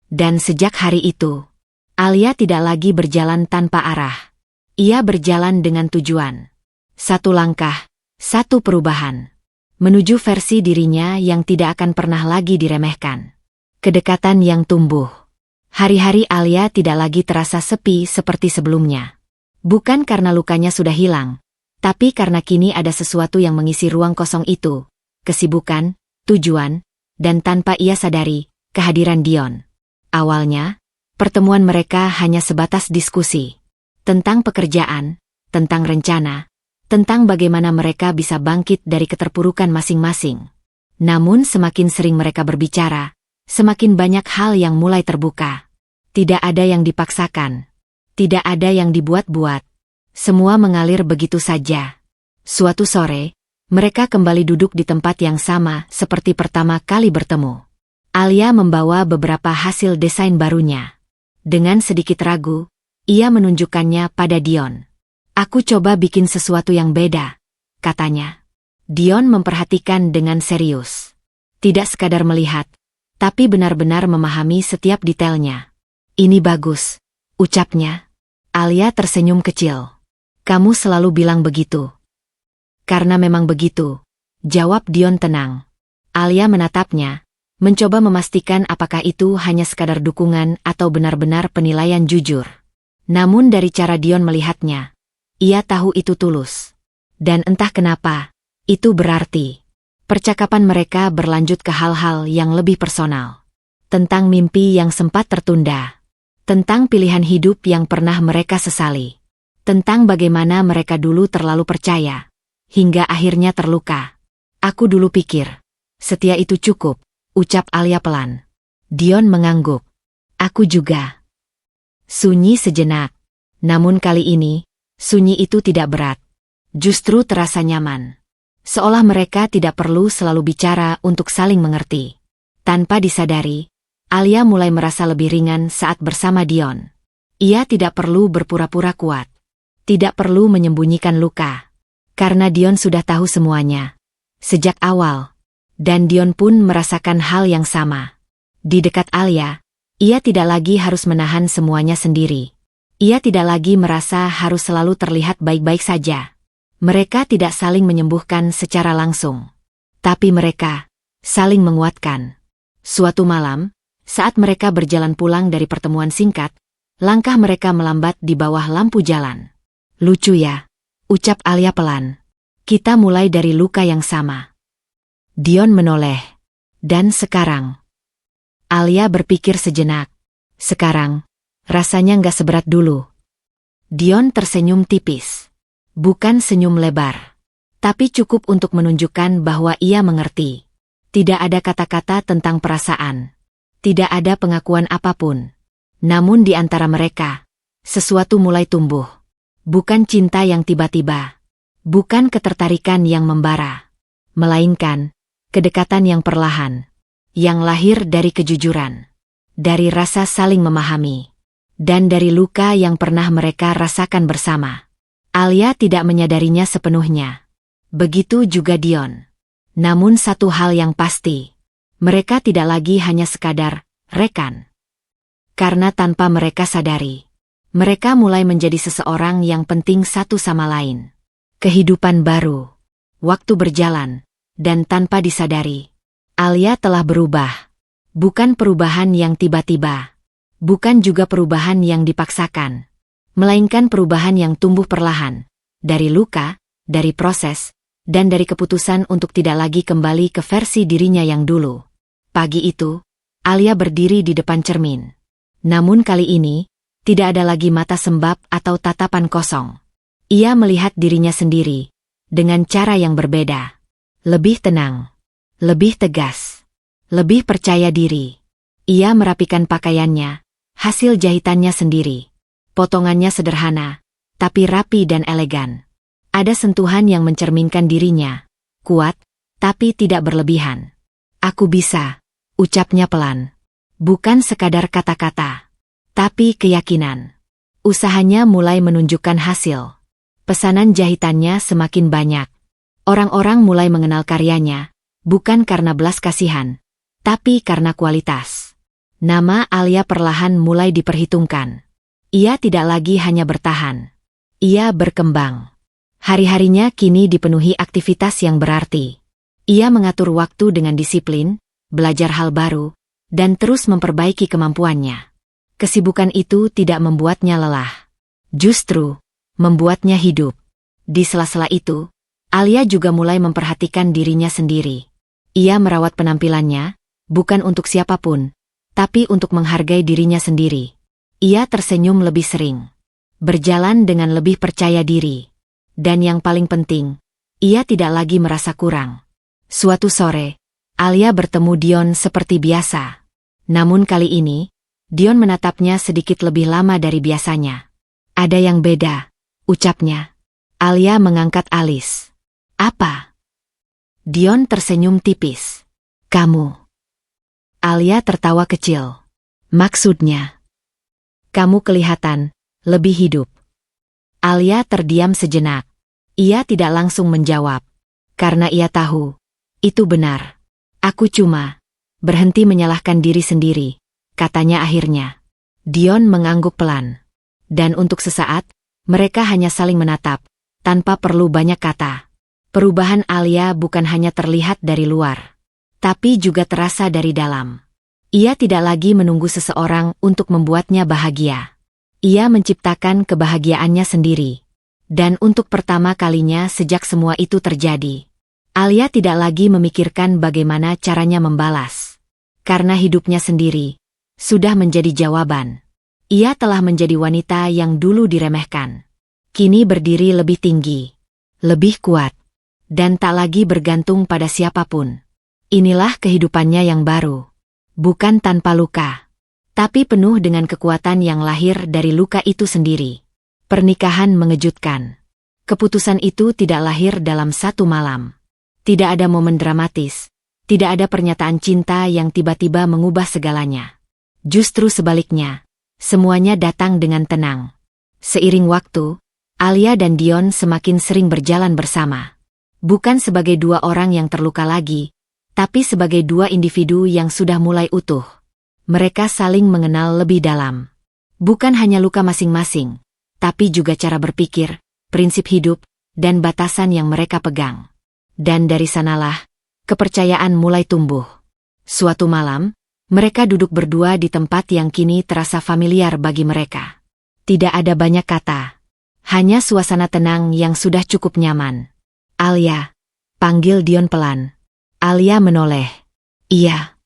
Dan sejak hari itu, Alia tidak lagi berjalan tanpa arah. Ia berjalan dengan tujuan. Satu langkah, satu perubahan. Menuju versi dirinya yang tidak akan pernah lagi diremehkan. Kedekatan yang tumbuh. Hari-hari Alia tidak lagi terasa sepi seperti sebelumnya. Bukan karena lukanya sudah hilang, tapi karena kini ada sesuatu yang mengisi ruang kosong itu. Kesibukan, tujuan, dan tanpa ia sadari, kehadiran Dion. Awalnya, pertemuan mereka hanya sebatas diskusi. Tentang pekerjaan, tentang rencana, tentang bagaimana mereka bisa bangkit dari keterpurukan masing-masing. Namun semakin sering mereka berbicara, semakin banyak hal yang mulai terbuka. Tidak ada yang dipaksakan. Tidak ada yang dibuat-buat. Semua mengalir begitu saja. Suatu sore, mereka kembali duduk di tempat yang sama seperti pertama kali bertemu. Alia membawa beberapa hasil desain barunya. Dengan sedikit ragu, ia menunjukkannya pada Dion. "Aku coba bikin sesuatu yang beda," katanya. Dion memperhatikan dengan serius. Tidak sekadar melihat, tapi benar-benar memahami setiap detailnya. "Ini bagus," ucapnya. Alia tersenyum kecil. "Kamu selalu bilang begitu." "Karena memang begitu," jawab Dion tenang. Alia menatapnya, mencoba memastikan apakah itu hanya sekadar dukungan atau benar-benar penilaian jujur. Namun dari cara Dion melihatnya, ia tahu itu tulus. Dan entah kenapa, itu berarti. Percakapan mereka berlanjut ke hal-hal yang lebih personal. Tentang mimpi yang sempat tertunda. Tentang pilihan hidup yang pernah mereka sesali. Tentang bagaimana mereka dulu terlalu percaya. Hingga akhirnya terluka. "Aku dulu pikir, setia itu cukup," ucap Alia pelan. Dion mengangguk. "Aku juga." Sunyi sejenak. Namun kali ini, sunyi itu tidak berat. Justru terasa nyaman. Seolah mereka tidak perlu selalu bicara untuk saling mengerti. Tanpa disadari, Alia mulai merasa lebih ringan saat bersama Dion. Ia tidak perlu berpura-pura kuat. Tidak perlu menyembunyikan luka. Karena Dion sudah tahu semuanya. Sejak awal. Dan Dion pun merasakan hal yang sama. Di dekat Alia, ia tidak lagi harus menahan semuanya sendiri. Ia tidak lagi merasa harus selalu terlihat baik-baik saja. Mereka tidak saling menyembuhkan secara langsung. Tapi mereka saling menguatkan. Suatu malam, saat mereka berjalan pulang dari pertemuan singkat, langkah mereka melambat di bawah lampu jalan. "Lucu ya," ucap Alia pelan. "Kita mulai dari luka yang sama." Dion menoleh. "Dan sekarang?" Alia berpikir sejenak. "Sekarang, rasanya nggak seberat dulu." Dion tersenyum tipis. Bukan senyum lebar. Tapi cukup untuk menunjukkan bahwa ia mengerti. Tidak ada kata-kata tentang perasaan. Tidak ada pengakuan apapun. Namun di antara mereka, sesuatu mulai tumbuh. Bukan cinta yang tiba-tiba. Bukan ketertarikan yang membara. Melainkan, kedekatan yang perlahan. Yang lahir dari kejujuran. Dari rasa saling memahami. Dan dari luka yang pernah mereka rasakan bersama. Alia tidak menyadarinya sepenuhnya. Begitu juga Dion. Namun satu hal yang pasti. Mereka tidak lagi hanya sekadar rekan. Karena tanpa mereka sadari, mereka mulai menjadi seseorang yang penting satu sama lain. Kehidupan baru. Waktu berjalan. Dan tanpa disadari, Alia telah berubah. Bukan perubahan yang tiba-tiba. Bukan juga perubahan yang dipaksakan. Melainkan perubahan yang tumbuh perlahan. Dari luka, dari proses, dan dari keputusan untuk tidak lagi kembali ke versi dirinya yang dulu. Pagi itu, Alia berdiri di depan cermin. Namun kali ini, tidak ada lagi mata sembab atau tatapan kosong. Ia melihat dirinya sendiri, dengan cara yang berbeda. Lebih tenang, lebih tegas, lebih percaya diri. Ia merapikan pakaiannya, hasil jahitannya sendiri. Potongannya sederhana, tapi rapi dan elegan. Ada sentuhan yang mencerminkan dirinya, kuat, tapi tidak berlebihan. "Aku bisa," ucapnya pelan. Bukan sekadar kata-kata, tapi keyakinan. Usahanya mulai menunjukkan hasil. Pesanan jahitannya semakin banyak. Orang-orang mulai mengenal karyanya, bukan karena belas kasihan, tapi karena kualitas. Nama Alia perlahan mulai diperhitungkan. Ia tidak lagi hanya bertahan. Ia berkembang. Hari-harinya kini dipenuhi aktivitas yang berarti. Ia mengatur waktu dengan disiplin, belajar hal baru, dan terus memperbaiki kemampuannya. Kesibukan itu tidak membuatnya lelah. Justru, membuatnya hidup. Di sela-sela itu, Alia juga mulai memperhatikan dirinya sendiri. Ia merawat penampilannya, bukan untuk siapapun, tapi untuk menghargai dirinya sendiri. Ia tersenyum lebih sering. Berjalan dengan lebih percaya diri. Dan yang paling penting, ia tidak lagi merasa kurang. Suatu sore, Alia bertemu Dion seperti biasa. Namun kali ini, Dion menatapnya sedikit lebih lama dari biasanya. Ada yang beda, ucapnya. Alia mengangkat alis. Apa? Dion tersenyum tipis. Kamu. Alia tertawa kecil. Maksudnya? Kamu kelihatan lebih hidup. Alia terdiam sejenak. Ia tidak langsung menjawab. Karena ia tahu, itu benar. Aku cuma berhenti menyalahkan diri sendiri, katanya akhirnya. Dion mengangguk pelan. Dan untuk sesaat, mereka hanya saling menatap, tanpa perlu banyak kata. Perubahan Alia bukan hanya terlihat dari luar, tapi juga terasa dari dalam. Ia tidak lagi menunggu seseorang untuk membuatnya bahagia. Ia menciptakan kebahagiaannya sendiri. Dan untuk pertama kalinya sejak semua itu terjadi, Alia tidak lagi memikirkan bagaimana caranya membalas. Karena hidupnya sendiri sudah menjadi jawaban. Ia telah menjadi wanita yang dulu diremehkan. Kini berdiri lebih tinggi, lebih kuat, dan tak lagi bergantung pada siapapun. Inilah kehidupannya yang baru. Bukan tanpa luka, tapi penuh dengan kekuatan yang lahir dari luka itu sendiri. Pernikahan mengejutkan. Keputusan itu tidak lahir dalam satu malam. Tidak ada momen dramatis, tidak ada pernyataan cinta yang tiba-tiba mengubah segalanya. Justru sebaliknya, semuanya datang dengan tenang. Seiring waktu, Alia dan Dion semakin sering berjalan bersama. Bukan sebagai dua orang yang terluka lagi, tapi sebagai dua individu yang sudah mulai utuh. Mereka saling mengenal lebih dalam. Bukan hanya luka masing-masing, tapi juga cara berpikir, prinsip hidup, dan batasan yang mereka pegang. Dan dari sanalah, kepercayaan mulai tumbuh. Suatu malam, mereka duduk berdua di tempat yang kini terasa familiar bagi mereka. Tidak ada banyak kata. Hanya suasana tenang yang sudah cukup nyaman. Alia, panggil Dion pelan. Alia menoleh. Iya.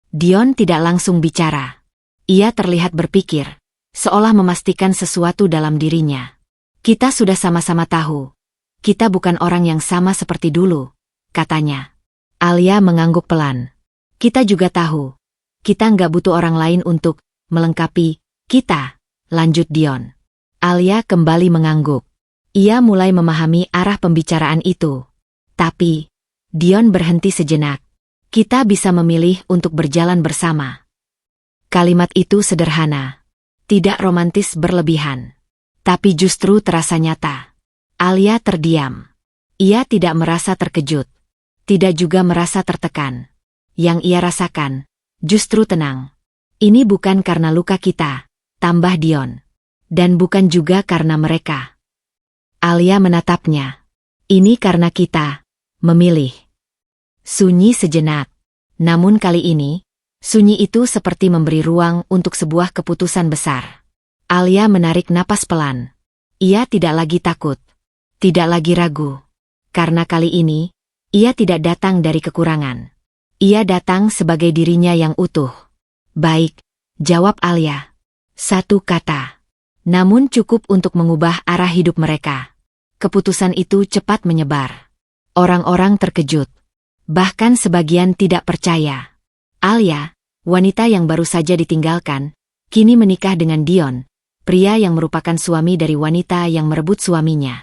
Dion tidak langsung bicara. Ia terlihat berpikir, seolah memastikan sesuatu dalam dirinya. Kita sudah sama-sama tahu. Kita bukan orang yang sama seperti dulu, katanya. Alia mengangguk pelan. Kita juga tahu. Kita nggak butuh orang lain untuk melengkapi kita, lanjut Dion. Alia kembali mengangguk. Ia mulai memahami arah pembicaraan itu. Tapi, Dion berhenti sejenak. Kita bisa memilih untuk berjalan bersama. Kalimat itu sederhana. Tidak romantis berlebihan. Tapi justru terasa nyata. Alia terdiam. Ia tidak merasa terkejut. Tidak juga merasa tertekan. Yang ia rasakan, justru tenang. Ini bukan karena luka kita, tambah Dion. Dan bukan juga karena mereka. Alia menatapnya. Ini karena kita memilih. Sunyi sejenak. Namun kali ini, sunyi itu seperti memberi ruang untuk sebuah keputusan besar. Alia menarik napas pelan. Ia tidak lagi takut. Tidak lagi ragu. Karena kali ini, ia tidak datang dari kekurangan. Ia datang sebagai dirinya yang utuh. Baik, jawab Alia. Satu kata. Namun cukup untuk mengubah arah hidup mereka. Keputusan itu cepat menyebar. Orang-orang terkejut. Bahkan sebagian tidak percaya. Alia, wanita yang baru saja ditinggalkan, kini menikah dengan Dion, pria yang merupakan suami dari wanita yang merebut suaminya.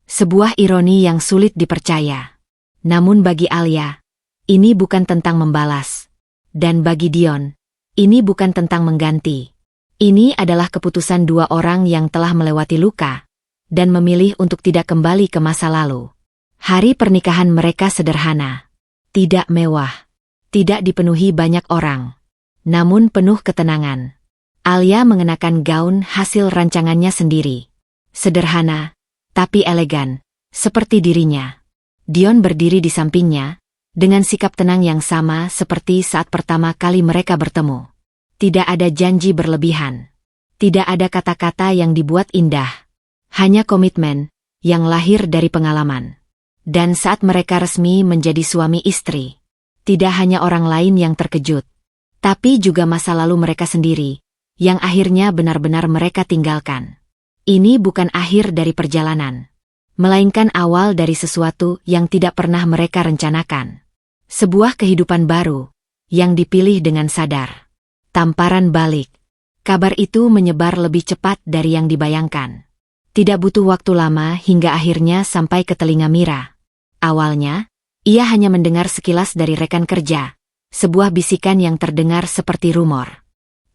Sebuah ironi yang sulit dipercaya. Namun bagi Alia, ini bukan tentang membalas. Dan bagi Dion, ini bukan tentang mengganti. Ini adalah keputusan dua orang yang telah melewati luka dan memilih untuk tidak kembali ke masa lalu. Hari pernikahan mereka sederhana, tidak mewah, tidak dipenuhi banyak orang, namun penuh ketenangan. Alia mengenakan gaun hasil rancangannya sendiri. Sederhana, tapi elegan, seperti dirinya. Dion berdiri di sampingnya, dengan sikap tenang yang sama seperti saat pertama kali mereka bertemu. Tidak ada janji berlebihan. Tidak ada kata-kata yang dibuat indah. Hanya komitmen, yang lahir dari pengalaman. Dan saat mereka resmi menjadi suami istri, tidak hanya orang lain yang terkejut, tapi juga masa lalu mereka sendiri, yang akhirnya benar-benar mereka tinggalkan. Ini bukan akhir dari perjalanan, melainkan awal dari sesuatu yang tidak pernah mereka rencanakan. Sebuah kehidupan baru, yang dipilih dengan sadar. Tamparan balik. Kabar itu menyebar lebih cepat dari yang dibayangkan. Tidak butuh waktu lama hingga akhirnya sampai ke telinga Mira. Awalnya, ia hanya mendengar sekilas dari rekan kerja, sebuah bisikan yang terdengar seperti rumor.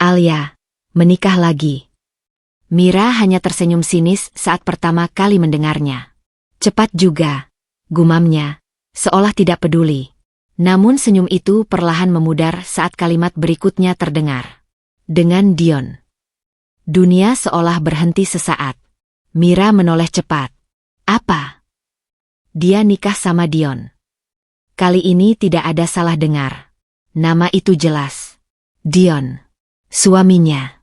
Alia, menikah lagi. Mira hanya tersenyum sinis saat pertama kali mendengarnya. Cepat juga, gumamnya, seolah tidak peduli. Namun senyum itu perlahan memudar saat kalimat berikutnya terdengar. Dengan Dion. Dunia seolah berhenti sesaat. Mira menoleh cepat. Apa? Dia nikah sama Dion. Kali ini tidak ada salah dengar. Nama itu jelas. Dion. Suaminya.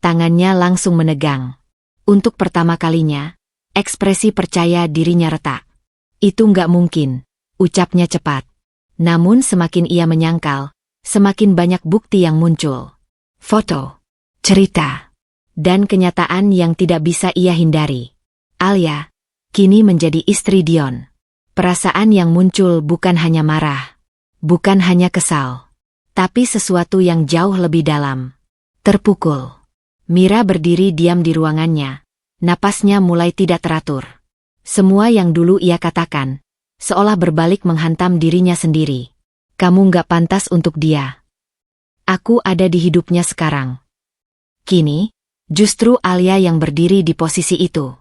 Tangannya langsung menegang. Untuk pertama kalinya, ekspresi percaya dirinya retak. Itu nggak mungkin, ucapnya cepat. Namun semakin ia menyangkal, semakin banyak bukti yang muncul. Foto, cerita, dan kenyataan yang tidak bisa ia hindari. Alia, kini menjadi istri Dion. Perasaan yang muncul bukan hanya marah, bukan hanya kesal, tapi sesuatu yang jauh lebih dalam. Terpukul. Mira berdiri diam di ruangannya, napasnya mulai tidak teratur. Semua yang dulu ia katakan, seolah berbalik menghantam dirinya sendiri. Kamu nggak pantas untuk dia. Aku ada di hidupnya sekarang. Kini, justru Alia yang berdiri di posisi itu.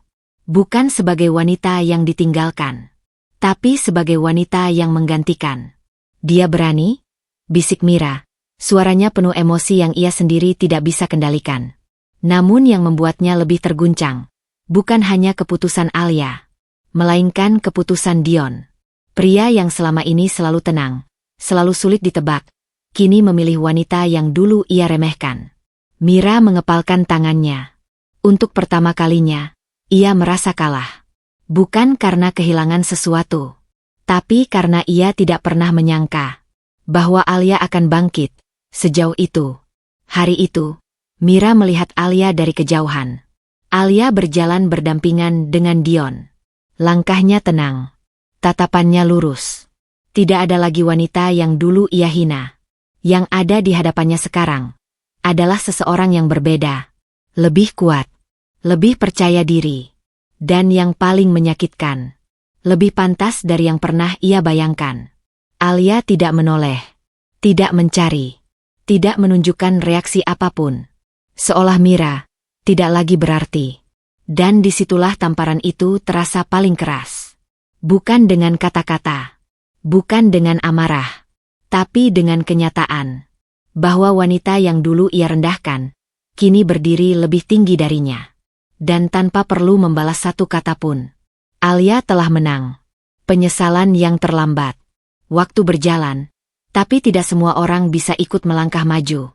Bukan sebagai wanita yang ditinggalkan, tapi sebagai wanita yang menggantikan. Dia berani? Bisik Mira, suaranya penuh emosi yang ia sendiri tidak bisa kendalikan. Namun yang membuatnya lebih terguncang, bukan hanya keputusan Alia, melainkan keputusan Dion. Pria yang selama ini selalu tenang, selalu sulit ditebak, kini memilih wanita yang dulu ia remehkan. Mira mengepalkan tangannya. Untuk pertama kalinya, ia merasa kalah. Bukan karena kehilangan sesuatu, tapi karena ia tidak pernah menyangka bahwa Alia akan bangkit sejauh itu. Hari itu, Mira melihat Alia dari kejauhan. Alia berjalan berdampingan dengan Dion. Langkahnya tenang, tatapannya lurus. Tidak ada lagi wanita yang dulu ia hina. Yang ada di hadapannya sekarang adalah seseorang yang berbeda, lebih kuat, lebih percaya diri, dan yang paling menyakitkan, lebih pantas dari yang pernah ia bayangkan. Alia tidak menoleh, tidak mencari, tidak menunjukkan reaksi apapun. Seolah Mira tidak lagi berarti. Dan disitulah tamparan itu terasa paling keras. Bukan dengan kata-kata, bukan dengan amarah, tapi dengan kenyataan bahwa wanita yang dulu ia rendahkan, kini berdiri lebih tinggi darinya. Dan tanpa perlu membalas satu kata pun, Alia telah menang. Penyesalan yang terlambat. Waktu berjalan, tapi tidak semua orang bisa ikut melangkah maju.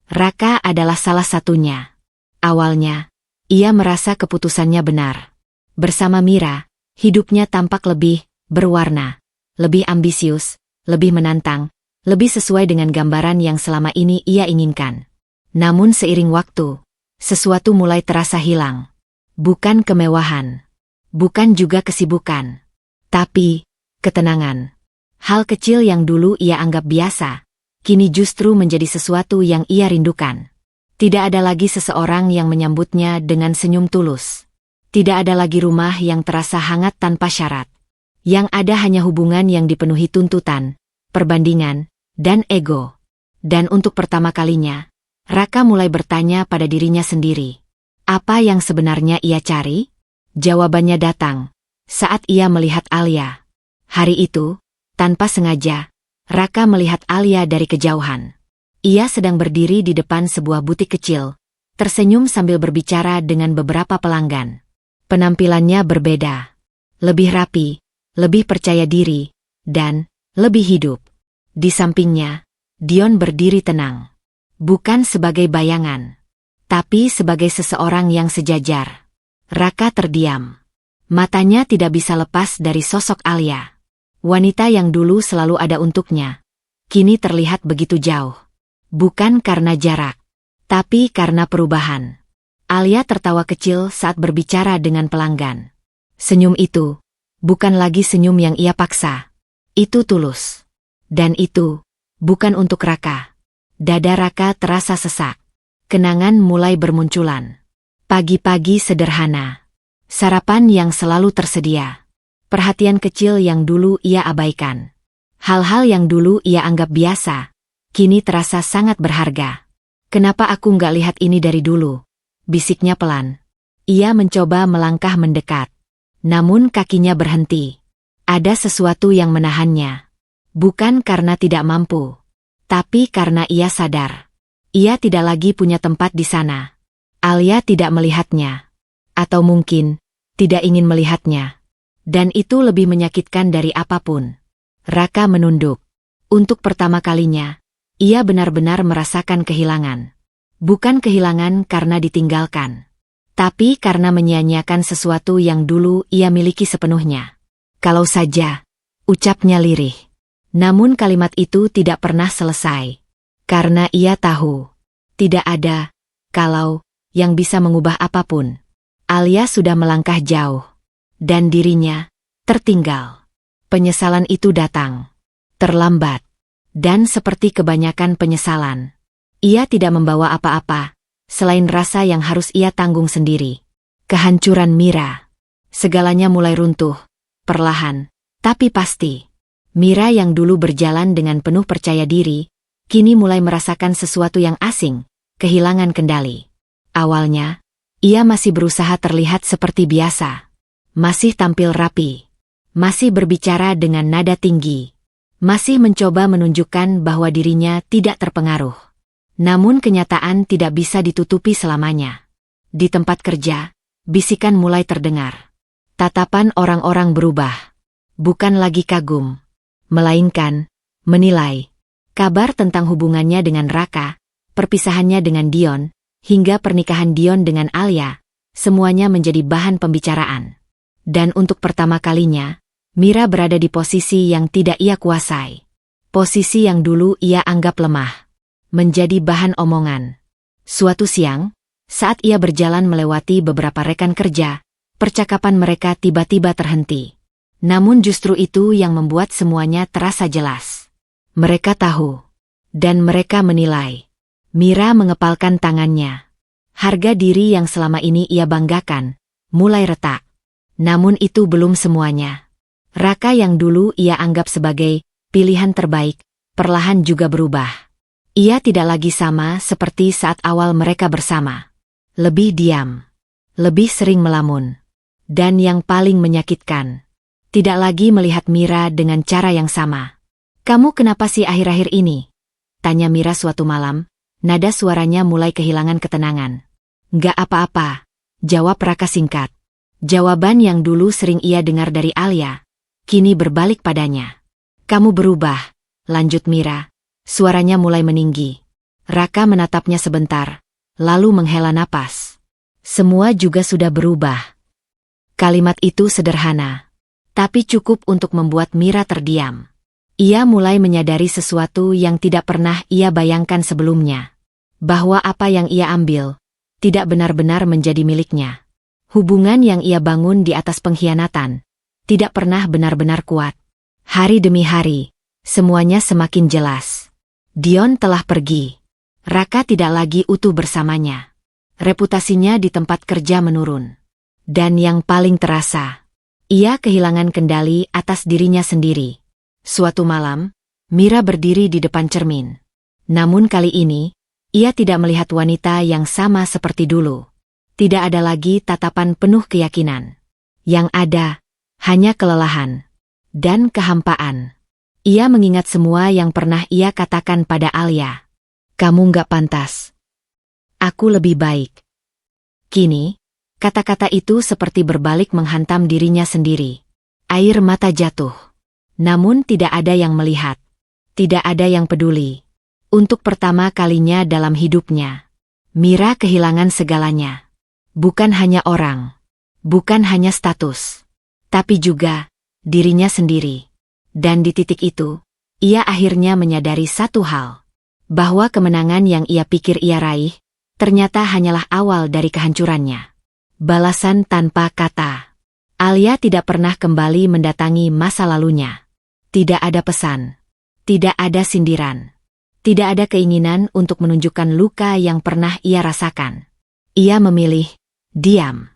Raka adalah salah satunya. Awalnya, ia merasa keputusannya benar. Bersama Mira, hidupnya tampak lebih berwarna, lebih ambisius, lebih menantang, lebih sesuai dengan gambaran yang selama ini ia inginkan. Namun seiring waktu, sesuatu mulai terasa hilang. Bukan kemewahan, bukan juga kesibukan, tapi ketenangan. Hal kecil yang dulu ia anggap biasa, kini justru menjadi sesuatu yang ia rindukan. Tidak ada lagi seseorang yang menyambutnya dengan senyum tulus. Tidak ada lagi rumah yang terasa hangat tanpa syarat. Yang ada hanya hubungan yang dipenuhi tuntutan, perbandingan, dan ego. Dan untuk pertama kalinya, Raka mulai bertanya pada dirinya sendiri. Apa yang sebenarnya ia cari? Jawabannya datang saat ia melihat Alia. Hari itu, tanpa sengaja, Raka melihat Alia dari kejauhan. Ia sedang berdiri di depan sebuah butik kecil, tersenyum sambil berbicara dengan beberapa pelanggan. Penampilannya berbeda. Lebih rapi, lebih percaya diri, dan lebih hidup. Di sampingnya, Dion berdiri tenang. Bukan sebagai bayangan, tapi sebagai seseorang yang sejajar. Raka terdiam. Matanya tidak bisa lepas dari sosok Alia. Wanita yang dulu selalu ada untuknya, kini terlihat begitu jauh. Bukan karena jarak, tapi karena perubahan. Alia tertawa kecil saat berbicara dengan pelanggan. Senyum itu bukan lagi senyum yang ia paksa. Itu tulus. Dan itu bukan untuk Raka. Dada Raka terasa sesak. Kenangan mulai bermunculan. Pagi-pagi sederhana. Sarapan yang selalu tersedia. Perhatian kecil yang dulu ia abaikan. Hal-hal yang dulu ia anggap biasa, kini terasa sangat berharga. Kenapa aku nggak lihat ini dari dulu? Bisiknya pelan. Ia mencoba melangkah mendekat. Namun kakinya berhenti. Ada sesuatu yang menahannya. Bukan karena tidak mampu, tapi karena ia sadar. Ia tidak lagi punya tempat di sana. Alia tidak melihatnya. Atau mungkin, tidak ingin melihatnya. Dan itu lebih menyakitkan dari apapun. Raka menunduk. Untuk pertama kalinya, ia benar-benar merasakan kehilangan. Bukan kehilangan karena ditinggalkan, tapi karena menyia-nyiakan sesuatu yang dulu ia miliki sepenuhnya. Kalau saja, ucapnya lirih. Namun kalimat itu tidak pernah selesai. Karena ia tahu, tidak ada kalau yang bisa mengubah apapun. Alia sudah melangkah jauh. Dan dirinya tertinggal. Penyesalan itu datang terlambat. Dan seperti kebanyakan penyesalan, ia tidak membawa apa-apa selain rasa yang harus ia tanggung sendiri. Kehancuran Mira. Segalanya mulai runtuh, perlahan, tapi pasti. Mira yang dulu berjalan dengan penuh percaya diri, kini mulai merasakan sesuatu yang asing, kehilangan kendali. Awalnya, ia masih berusaha terlihat seperti biasa. Masih tampil rapi. Masih berbicara dengan nada tinggi. Masih mencoba menunjukkan bahwa dirinya tidak terpengaruh. Namun kenyataan tidak bisa ditutupi selamanya. Di tempat kerja, bisikan mulai terdengar. Tatapan orang-orang berubah. Bukan lagi kagum, melainkan menilai. Kabar tentang hubungannya dengan Raka, perpisahannya dengan Dion, hingga pernikahan Dion dengan Alia, semuanya menjadi bahan pembicaraan. Dan untuk pertama kalinya, Mira berada di posisi yang tidak ia kuasai. Posisi yang dulu ia anggap lemah. Menjadi bahan omongan. Suatu siang, saat ia berjalan melewati beberapa rekan kerja, percakapan mereka tiba-tiba terhenti. Namun justru itu yang membuat semuanya terasa jelas. Mereka tahu. Dan mereka menilai. Mira mengepalkan tangannya. Harga diri yang selama ini ia banggakan, mulai retak. Namun itu belum semuanya. Raka yang dulu ia anggap sebagai pilihan terbaik, perlahan juga berubah. Ia tidak lagi sama seperti saat awal mereka bersama. Lebih diam. Lebih sering melamun. Dan yang paling menyakitkan, tidak lagi melihat Mira dengan cara yang sama. "Kamu kenapa sih akhir-akhir ini?" tanya Mira suatu malam, nada suaranya mulai kehilangan ketenangan. "Nggak apa-apa," jawab Raka singkat. Jawaban yang dulu sering ia dengar dari Alia, kini berbalik padanya. "Kamu berubah," lanjut Mira. Suaranya mulai meninggi. Raka menatapnya sebentar, lalu menghela napas. Semua juga sudah berubah. Kalimat itu sederhana, tapi cukup untuk membuat Mira terdiam. Ia mulai menyadari sesuatu yang tidak pernah ia bayangkan sebelumnya. Bahwa apa yang ia ambil, tidak benar-benar menjadi miliknya. Hubungan yang ia bangun di atas pengkhianatan, tidak pernah benar-benar kuat. Hari demi hari, semuanya semakin jelas. Dion telah pergi. Raka tidak lagi utuh bersamanya. Reputasinya di tempat kerja menurun. Dan yang paling terasa, ia kehilangan kendali atas dirinya sendiri. Suatu malam, Mira berdiri di depan cermin. Namun kali ini, ia tidak melihat wanita yang sama seperti dulu. Tidak ada lagi tatapan penuh keyakinan. Yang ada, hanya kelelahan dan kehampaan. Ia mengingat semua yang pernah ia katakan pada Alia. Kamu nggak pantas. Aku lebih baik. Kini, kata-kata itu seperti berbalik menghantam dirinya sendiri. Air mata jatuh. Namun tidak ada yang melihat. Tidak ada yang peduli. Untuk pertama kalinya dalam hidupnya, Mira kehilangan segalanya. Bukan hanya orang. Bukan hanya status. Tapi juga dirinya sendiri. Dan di titik itu, ia akhirnya menyadari satu hal. Bahwa kemenangan yang ia pikir ia raih, ternyata hanyalah awal dari kehancurannya. Balasan tanpa kata. Alia tidak pernah kembali mendatangi masa lalunya. Tidak ada pesan. Tidak ada sindiran. Tidak ada keinginan untuk menunjukkan luka yang pernah ia rasakan. Ia memilih diam.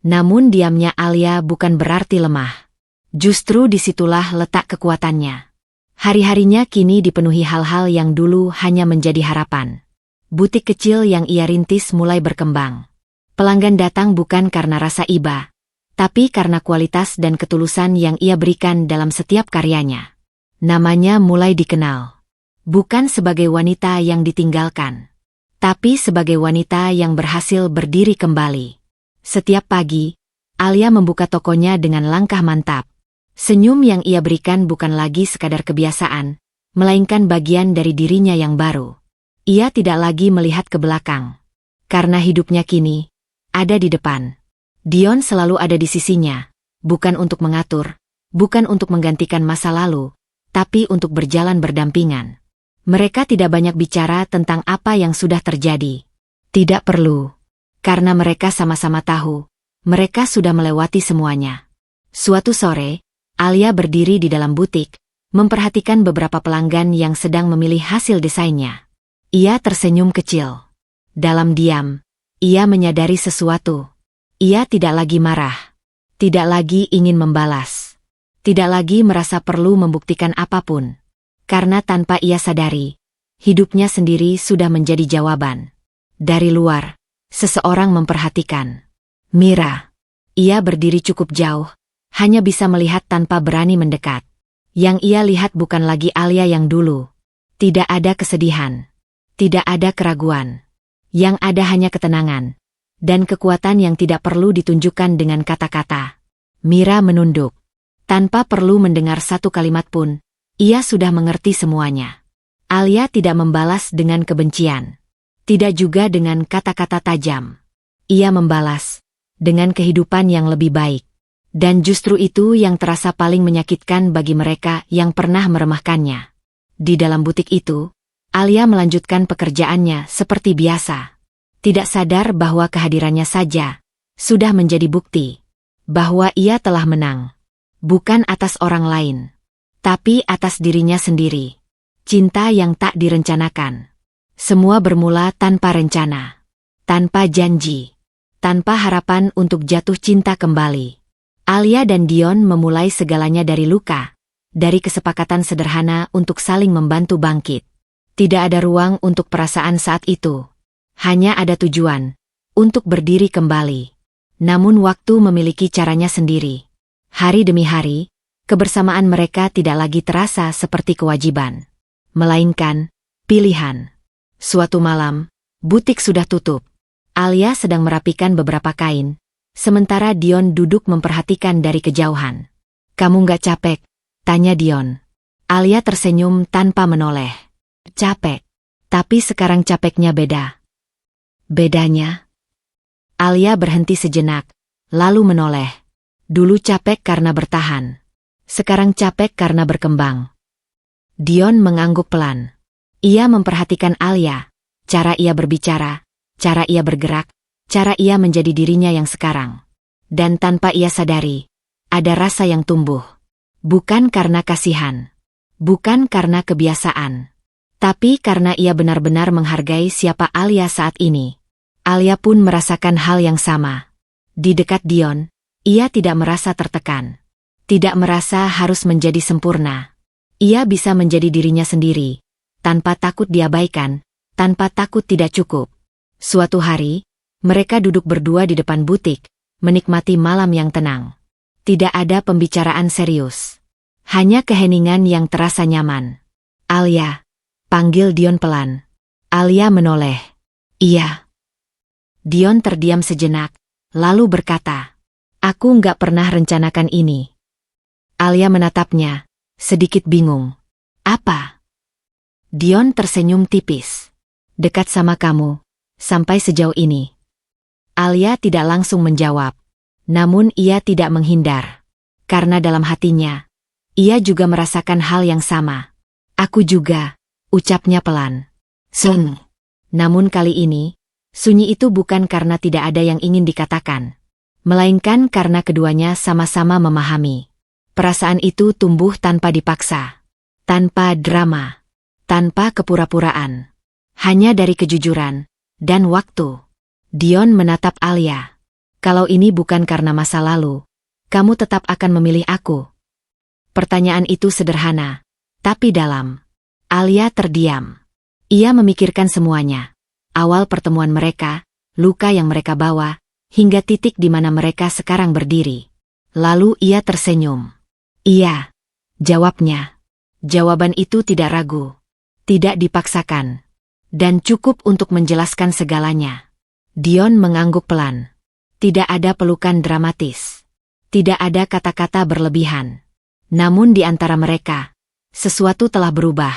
Namun diamnya Alia bukan berarti lemah. Justru disitulah letak kekuatannya. Hari-harinya kini dipenuhi hal-hal yang dulu hanya menjadi harapan. Butik kecil yang ia rintis mulai berkembang. Pelanggan datang bukan karena rasa iba, tapi karena kualitas dan ketulusan yang ia berikan dalam setiap karyanya. Namanya mulai dikenal. Bukan sebagai wanita yang ditinggalkan, tapi sebagai wanita yang berhasil berdiri kembali. Setiap pagi, Alia membuka tokonya dengan langkah mantap. Senyum yang ia berikan bukan lagi sekadar kebiasaan, melainkan bagian dari dirinya yang baru. Ia tidak lagi melihat ke belakang. Karena hidupnya kini ada di depan. Dion selalu ada di sisinya, bukan untuk mengatur, bukan untuk menggantikan masa lalu, tapi untuk berjalan berdampingan. Mereka tidak banyak bicara tentang apa yang sudah terjadi. Tidak perlu. Karena mereka sama-sama tahu, mereka sudah melewati semuanya. Suatu sore, Alia berdiri di dalam butik, memperhatikan beberapa pelanggan yang sedang memilih hasil desainnya. Ia tersenyum kecil. Dalam diam, ia menyadari sesuatu. Ia tidak lagi marah. Tidak lagi ingin membalas. Tidak lagi merasa perlu membuktikan apapun. Karena tanpa ia sadari, hidupnya sendiri sudah menjadi jawaban. Dari luar, seseorang memperhatikan. Mira. Ia berdiri cukup jauh, hanya bisa melihat tanpa berani mendekat. Yang ia lihat bukan lagi Alia yang dulu. Tidak ada kesedihan. Tidak ada keraguan. Yang ada hanya ketenangan. Dan kekuatan yang tidak perlu ditunjukkan dengan kata-kata. Mira menunduk. Tanpa perlu mendengar satu kalimat pun, ia sudah mengerti semuanya. Alia tidak membalas dengan kebencian. Tidak juga dengan kata-kata tajam. Ia membalas dengan kehidupan yang lebih baik. Dan justru itu yang terasa paling menyakitkan bagi mereka yang pernah meremehkannya. Di dalam butik itu, Alia melanjutkan pekerjaannya seperti biasa. Tidak sadar bahwa kehadirannya saja sudah menjadi bukti bahwa ia telah menang. Bukan atas orang lain, tapi atas dirinya sendiri. Cinta yang tak direncanakan. Semua bermula tanpa rencana, tanpa janji, tanpa harapan untuk jatuh cinta kembali. Alia dan Dion memulai segalanya dari luka, dari kesepakatan sederhana untuk saling membantu bangkit. Tidak ada ruang untuk perasaan saat itu. Hanya ada tujuan, untuk berdiri kembali. Namun waktu memiliki caranya sendiri. Hari demi hari, kebersamaan mereka tidak lagi terasa seperti kewajiban, melainkan pilihan. Suatu malam, butik sudah tutup. Alia sedang merapikan beberapa kain, sementara Dion duduk memperhatikan dari kejauhan. "Kamu nggak capek?" tanya Dion. Alia tersenyum tanpa menoleh. "Capek. Tapi sekarang capeknya beda." "Bedanya?" Alia berhenti sejenak, lalu menoleh. "Dulu capek karena bertahan. Sekarang capek karena berkembang." Dion mengangguk pelan. Ia memperhatikan Alia, cara ia berbicara, cara ia bergerak, cara ia menjadi dirinya yang sekarang. Dan tanpa ia sadari, ada rasa yang tumbuh. Bukan karena kasihan, bukan karena kebiasaan, tapi karena ia benar-benar menghargai siapa Alia saat ini. Alia pun merasakan hal yang sama. Di dekat Dion, ia tidak merasa tertekan. Tidak merasa harus menjadi sempurna. Ia bisa menjadi dirinya sendiri, tanpa takut diabaikan, tanpa takut tidak cukup. Suatu hari, mereka duduk berdua di depan butik, menikmati malam yang tenang. Tidak ada pembicaraan serius. Hanya keheningan yang terasa nyaman. "Alia," panggil Dion pelan. Alia menoleh. "Iya." Dion terdiam sejenak, lalu berkata, "Aku nggak pernah rencanakan ini." Alia menatapnya, sedikit bingung. "Apa?" Dion tersenyum tipis. "Dekat sama kamu, sampai sejauh ini." Alia tidak langsung menjawab. Namun ia tidak menghindar. Karena dalam hatinya, ia juga merasakan hal yang sama. "Aku juga," ucapnya pelan. "Sun." Namun kali ini, sunyi itu bukan karena tidak ada yang ingin dikatakan. Melainkan karena keduanya sama-sama memahami. Perasaan itu tumbuh tanpa dipaksa. Tanpa drama. Tanpa kepura-puraan. Hanya dari kejujuran dan waktu. Dion menatap Alia. "Kalau ini bukan karena masa lalu, kamu tetap akan memilih aku?" Pertanyaan itu sederhana, tapi dalam. Alia terdiam. Ia memikirkan semuanya. Awal pertemuan mereka, luka yang mereka bawa, hingga titik di mana mereka sekarang berdiri. Lalu ia tersenyum. "Iya," jawabnya. Jawaban itu tidak ragu. Tidak dipaksakan. Dan cukup untuk menjelaskan segalanya. Dion mengangguk pelan. Tidak ada pelukan dramatis. Tidak ada kata-kata berlebihan. Namun di antara mereka, sesuatu telah berubah.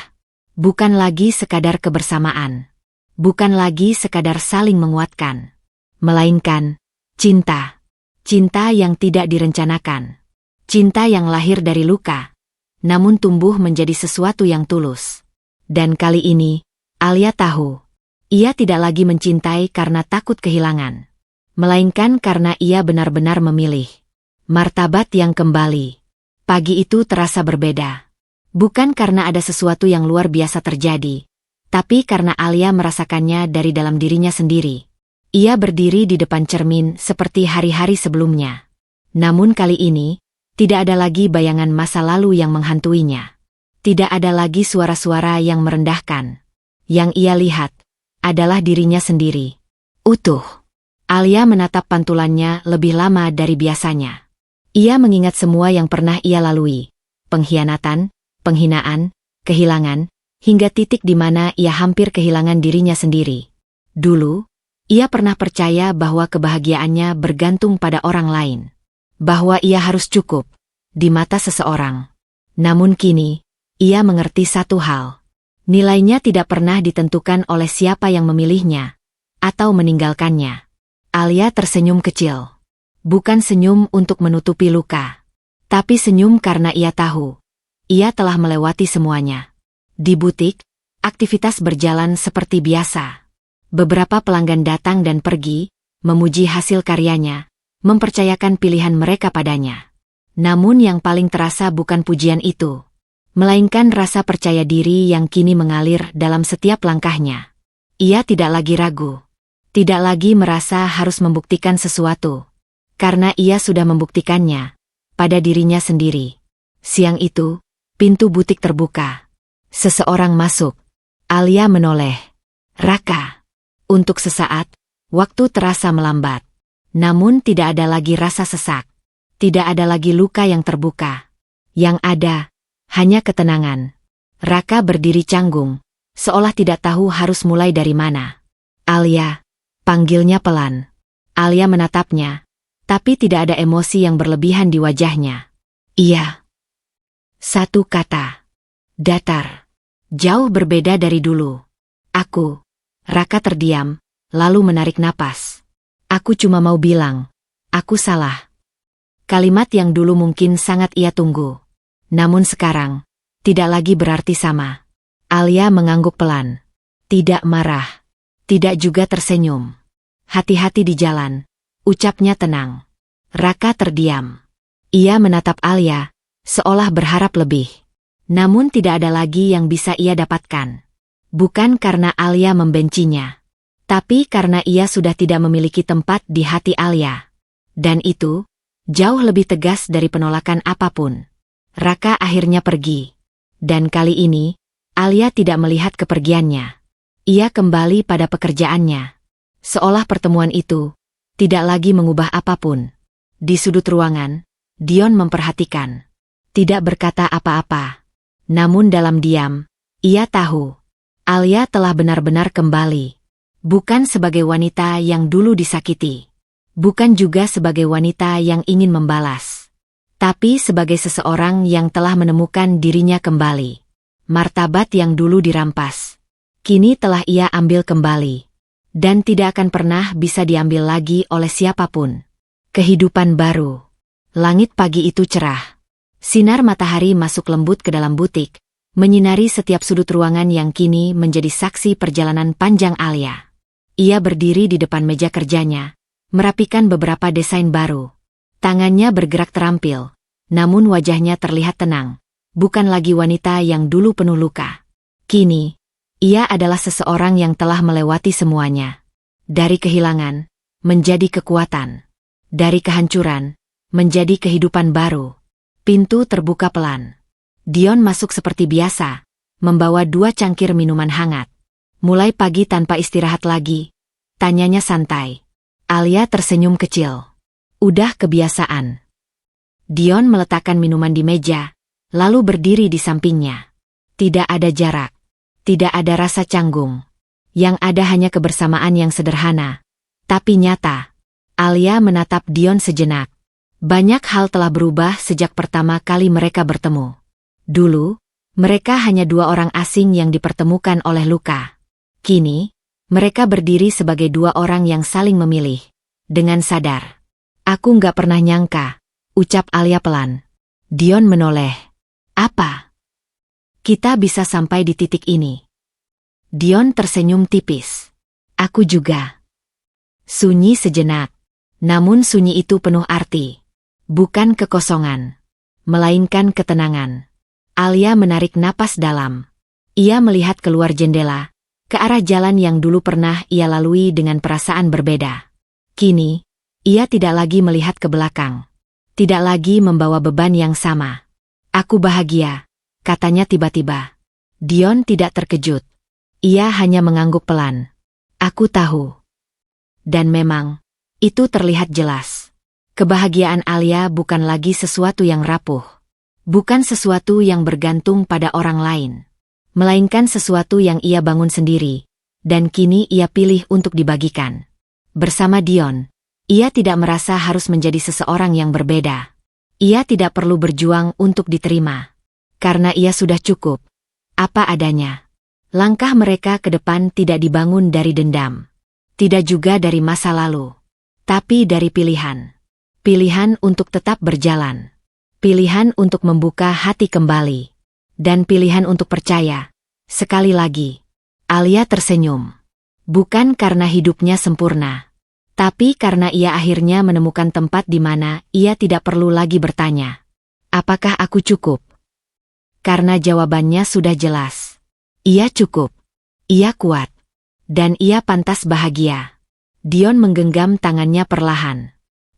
Bukan lagi sekadar kebersamaan. Bukan lagi sekadar saling menguatkan. Melainkan cinta. Cinta yang tidak direncanakan. Cinta yang lahir dari luka, namun tumbuh menjadi sesuatu yang tulus. Dan kali ini, Alia tahu, ia tidak lagi mencintai karena takut kehilangan. Melainkan karena ia benar-benar memilih. Martabat yang kembali. Pagi itu terasa berbeda. Bukan karena ada sesuatu yang luar biasa terjadi, tapi karena Alia merasakannya dari dalam dirinya sendiri. Ia berdiri di depan cermin seperti hari-hari sebelumnya. Namun kali ini, tidak ada lagi bayangan masa lalu yang menghantuinya. Tidak ada lagi suara-suara yang merendahkan. Yang ia lihat adalah dirinya sendiri. Utuh. Alia menatap pantulannya lebih lama dari biasanya. Ia mengingat semua yang pernah ia lalui. Pengkhianatan, penghinaan, kehilangan, hingga titik di mana ia hampir kehilangan dirinya sendiri. Dulu, ia pernah percaya bahwa kebahagiaannya bergantung pada orang lain. Bahwa ia harus cukup di mata seseorang. Namun kini, ia mengerti satu hal. Nilainya tidak pernah ditentukan oleh siapa yang memilihnya atau meninggalkannya. Alia tersenyum kecil. Bukan senyum untuk menutupi luka, tapi senyum karena ia tahu. Ia telah melewati semuanya. Di butik, aktivitas berjalan seperti biasa. Beberapa pelanggan datang dan pergi, memuji hasil karyanya, mempercayakan pilihan mereka padanya. Namun yang paling terasa bukan pujian itu, melainkan rasa percaya diri yang kini mengalir dalam setiap langkahnya. Ia tidak lagi ragu. Tidak lagi merasa harus membuktikan sesuatu. Karena ia sudah membuktikannya pada dirinya sendiri. Siang itu, pintu butik terbuka. Seseorang masuk. Alia menoleh. "Raka." Untuk sesaat, waktu terasa melambat. Namun tidak ada lagi rasa sesak. Tidak ada lagi luka yang terbuka. Yang ada, hanya ketenangan. Raka berdiri canggung, seolah tidak tahu harus mulai dari mana. "Alia," panggilnya pelan. Alia menatapnya, tapi tidak ada emosi yang berlebihan di wajahnya. "Iya." Satu kata. Datar. Jauh berbeda dari dulu. "Aku." Raka terdiam, lalu menarik napas. "Aku cuma mau bilang, aku salah." Kalimat yang dulu mungkin sangat ia tunggu. Namun sekarang, tidak lagi berarti sama. Alia mengangguk pelan. Tidak marah. Tidak juga tersenyum. "Hati-hati di jalan," ucapnya tenang. Raka terdiam. Ia menatap Alia, seolah berharap lebih. Namun tidak ada lagi yang bisa ia dapatkan. Bukan karena Alia membencinya, tapi karena ia sudah tidak memiliki tempat di hati Alia. Dan itu, jauh lebih tegas dari penolakan apapun. Raka akhirnya pergi. Dan kali ini, Alia tidak melihat kepergiannya. Ia kembali pada pekerjaannya. Seolah pertemuan itu tidak lagi mengubah apapun. Di sudut ruangan, Dion memperhatikan. Tidak berkata apa-apa. Namun dalam diam, ia tahu. Alia telah benar-benar kembali. Bukan sebagai wanita yang dulu disakiti. Bukan juga sebagai wanita yang ingin membalas. Tapi sebagai seseorang yang telah menemukan dirinya kembali. Martabat yang dulu dirampas, kini telah ia ambil kembali. Dan tidak akan pernah bisa diambil lagi oleh siapapun. Kehidupan baru. Langit pagi itu cerah. Sinar matahari masuk lembut ke dalam butik, menyinari setiap sudut ruangan yang kini menjadi saksi perjalanan panjang Alia. Ia berdiri di depan meja kerjanya, merapikan beberapa desain baru. Tangannya bergerak terampil, namun wajahnya terlihat tenang. Bukan lagi wanita yang dulu penuh luka. Kini, ia adalah seseorang yang telah melewati semuanya. Dari kehilangan, menjadi kekuatan. Dari kehancuran, menjadi kehidupan baru. Pintu terbuka pelan. Dion masuk seperti biasa, membawa 2 cangkir minuman hangat. Mulai pagi tanpa istirahat lagi, tanyanya santai. Alia tersenyum kecil. Udah kebiasaan. Dion meletakkan minuman di meja, lalu berdiri di sampingnya. Tidak ada jarak. Tidak ada rasa canggung. Yang ada hanya kebersamaan yang sederhana, tapi nyata. Alia menatap Dion sejenak. Banyak hal telah berubah sejak pertama kali mereka bertemu. Dulu, mereka hanya 2 orang asing yang dipertemukan oleh luka. Kini, mereka berdiri sebagai 2 orang yang saling memilih. Dengan sadar. Aku nggak pernah nyangka, ucap Alia pelan. Dion menoleh. Apa? Kita bisa sampai di titik ini. Dion tersenyum tipis. Aku juga. Sunyi sejenak. Namun sunyi itu penuh arti. Bukan kekosongan. Melainkan ketenangan. Alia menarik napas dalam. Ia melihat keluar jendela, ke arah jalan yang dulu pernah ia lalui dengan perasaan berbeda. Kini, ia tidak lagi melihat ke belakang. Tidak lagi membawa beban yang sama. Aku bahagia, katanya tiba-tiba. Dion tidak terkejut. Ia hanya mengangguk pelan. Aku tahu. Dan memang, itu terlihat jelas. Kebahagiaan Alia bukan lagi sesuatu yang rapuh. Bukan sesuatu yang bergantung pada orang lain. Melainkan sesuatu yang ia bangun sendiri, dan kini ia pilih untuk dibagikan. Bersama Dion, ia tidak merasa harus menjadi seseorang yang berbeda. Ia tidak perlu berjuang untuk diterima. Karena ia sudah cukup. Apa adanya. Langkah mereka ke depan tidak dibangun dari dendam. Tidak juga dari masa lalu. Tapi dari pilihan. Pilihan untuk tetap berjalan. Pilihan untuk membuka hati kembali. Dan pilihan untuk percaya. Sekali lagi. Alia tersenyum. Bukan karena hidupnya sempurna. Tapi karena ia akhirnya menemukan tempat di mana ia tidak perlu lagi bertanya. Apakah aku cukup? Karena jawabannya sudah jelas. Ia cukup. Ia kuat. Dan ia pantas bahagia. Dion menggenggam tangannya perlahan.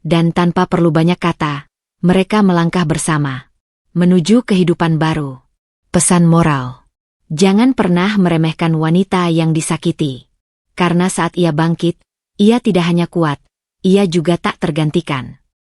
Dan tanpa perlu banyak kata, mereka melangkah bersama. Menuju kehidupan baru. Pesan moral. Jangan pernah meremehkan wanita yang disakiti. Karena saat ia bangkit, ia tidak hanya kuat, ia juga tak tergantikan.